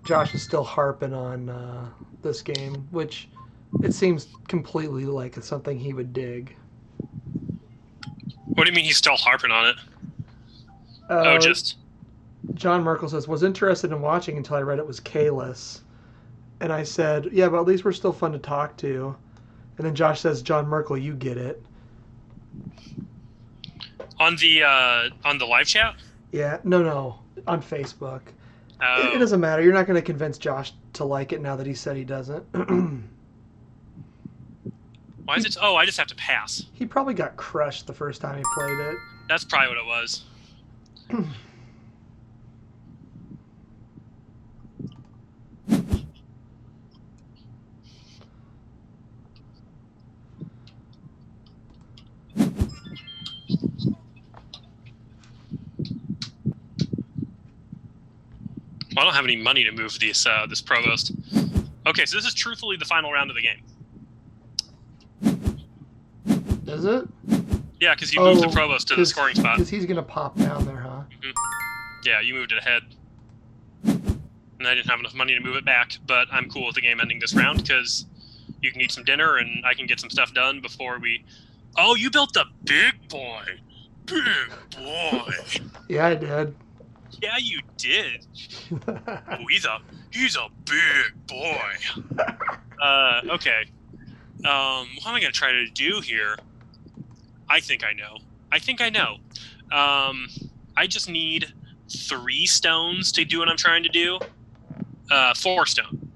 Josh is still harping on this game, which it seems completely like it's something he would dig. What do you mean he's still harping on it? Just... John Merkel says, was interested in watching until I read it was Kalis. And I said, yeah, but at least we're still fun to talk to. And then Josh says, John Merkel, you get it. On the live chat? Yeah, no, on Facebook. Oh. It doesn't matter. You're not going to convince Josh to like it now that he said he doesn't. Why is it? Oh, I just have to pass. He probably got crushed the first time he played it. That's probably what it was. Well, I don't have any money to move this provost. Okay, so this is truthfully the final round of the game. Is it? Yeah, because you moved the provost to the scoring spot. Because he's going to pop down there, huh? Mm-hmm. Yeah, you moved it ahead. And I didn't have enough money to move it back, but I'm cool with the game ending this round because you can eat some dinner and I can get some stuff done before we... Oh, you built the big boy. Big boy. Yeah, I did. Yeah, you did. Oh, he's a big boy. Okay. What am I gonna try to do here? I think I know. I just need 3 stones to do what I'm trying to do. 4 stone.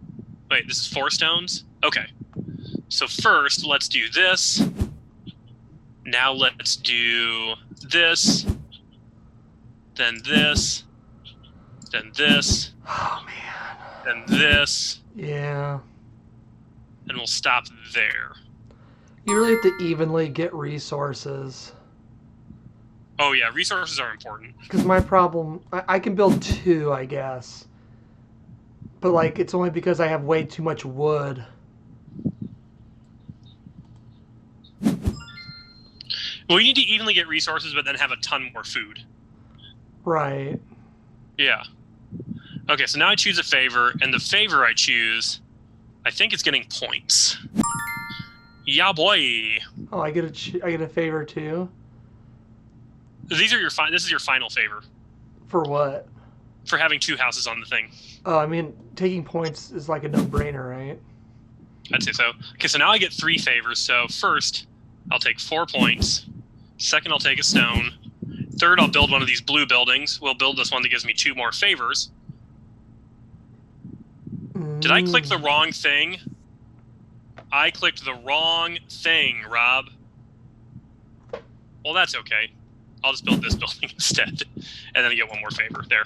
Wait, this is 4 stones? Okay. So first, let's do this. Now let's do this. Then this. Then this. Oh, man. Then this. Yeah. And we'll stop there. You really have to evenly get resources. Oh, yeah, resources are important. Because my problem... I can build 2, I guess. But, like, it's only because I have way too much wood. Well, you need to evenly get resources, but then have a ton more food. Right. Yeah. Okay, so now I choose a favor, and the favor I choose, I think it's getting points. Yeah, boy. Oh, I get a favor too. These are this is your final favor. For what? For having 2 houses on the thing. Oh, I mean, taking points is like a no-brainer, right? I'd say so. Okay, so now I get 3 favors. So first, I'll take 4 points. Second, I'll take a stone. Third, I'll build one of these blue buildings. We'll build this one that gives me 2 more favors. Did I click the wrong thing? I clicked the wrong thing, Rob. Well, that's okay. I'll just build this building instead, and then I get 1 more favor there.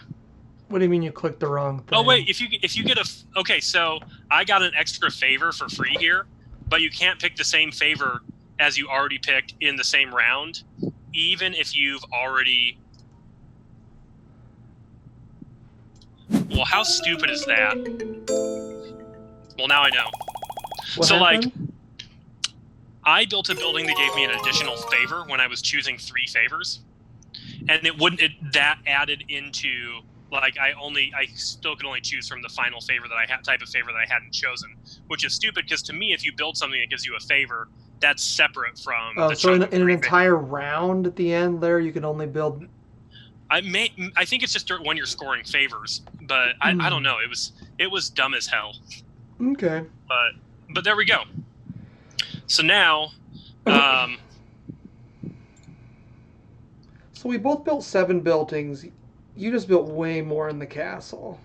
What do you mean you clicked the wrong thing? Oh wait, if you get okay, so I got an extra favor for free here, but you can't pick the same favor as you already picked in the same round, even if you've already. Well, how stupid is that? Well, now I know. What so happened? like, I built a building that gave me an additional favor when I was choosing 3 favors, and that added into. Like I still could only choose from the final favor that I had, type of favor that I hadn't chosen, which is stupid because to me, if you build something that gives you a favor, that's separate from. Oh, so in an entire round at the end, there you can only build. I think it's just when you're scoring favors, but I don't know. It was dumb as hell. Okay. But there we go. So now, so we both built 7 buildings. You just built way more in the castle.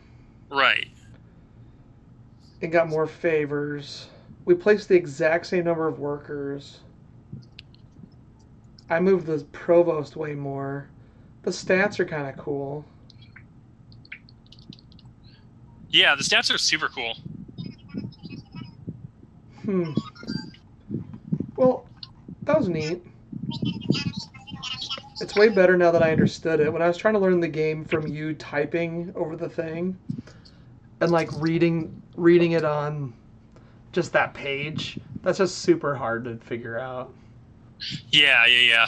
Right. And got more favors. We placed the exact same number of workers. I moved the provost way more. The stats are kind of cool. Yeah, the stats are super cool. Well, that was neat. It's way better now that I understood it. When I was trying to learn the game from you typing over the thing and like reading it on just that page, that's just super hard to figure out. Yeah.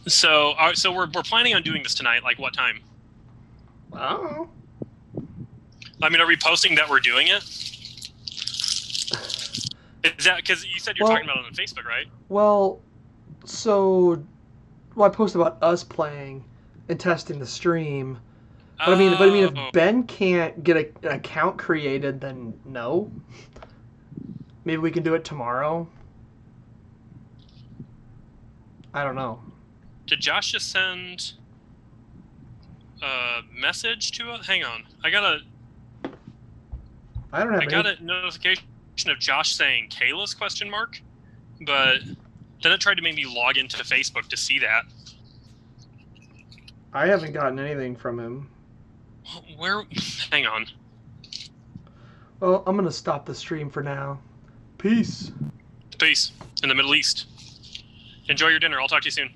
So we're planning on doing this tonight. Like what time? Oh. I mean, are we posting that we're doing it? Is that because you said you're talking about it on Facebook, right? Well, I posted about us playing and testing the stream. But I mean, if Ben can't get an account created, then no. Maybe we can do it tomorrow. I don't know. Did Josh just send a message to us? Hang on, I got a notification of Josh saying Kayla's ? But then it tried to make me log into Facebook to see that. I haven't gotten anything from him. Where? Hang on. Well, I'm going to stop the stream for now. Peace. Peace. In the Middle East. Enjoy your dinner. I'll talk to you soon.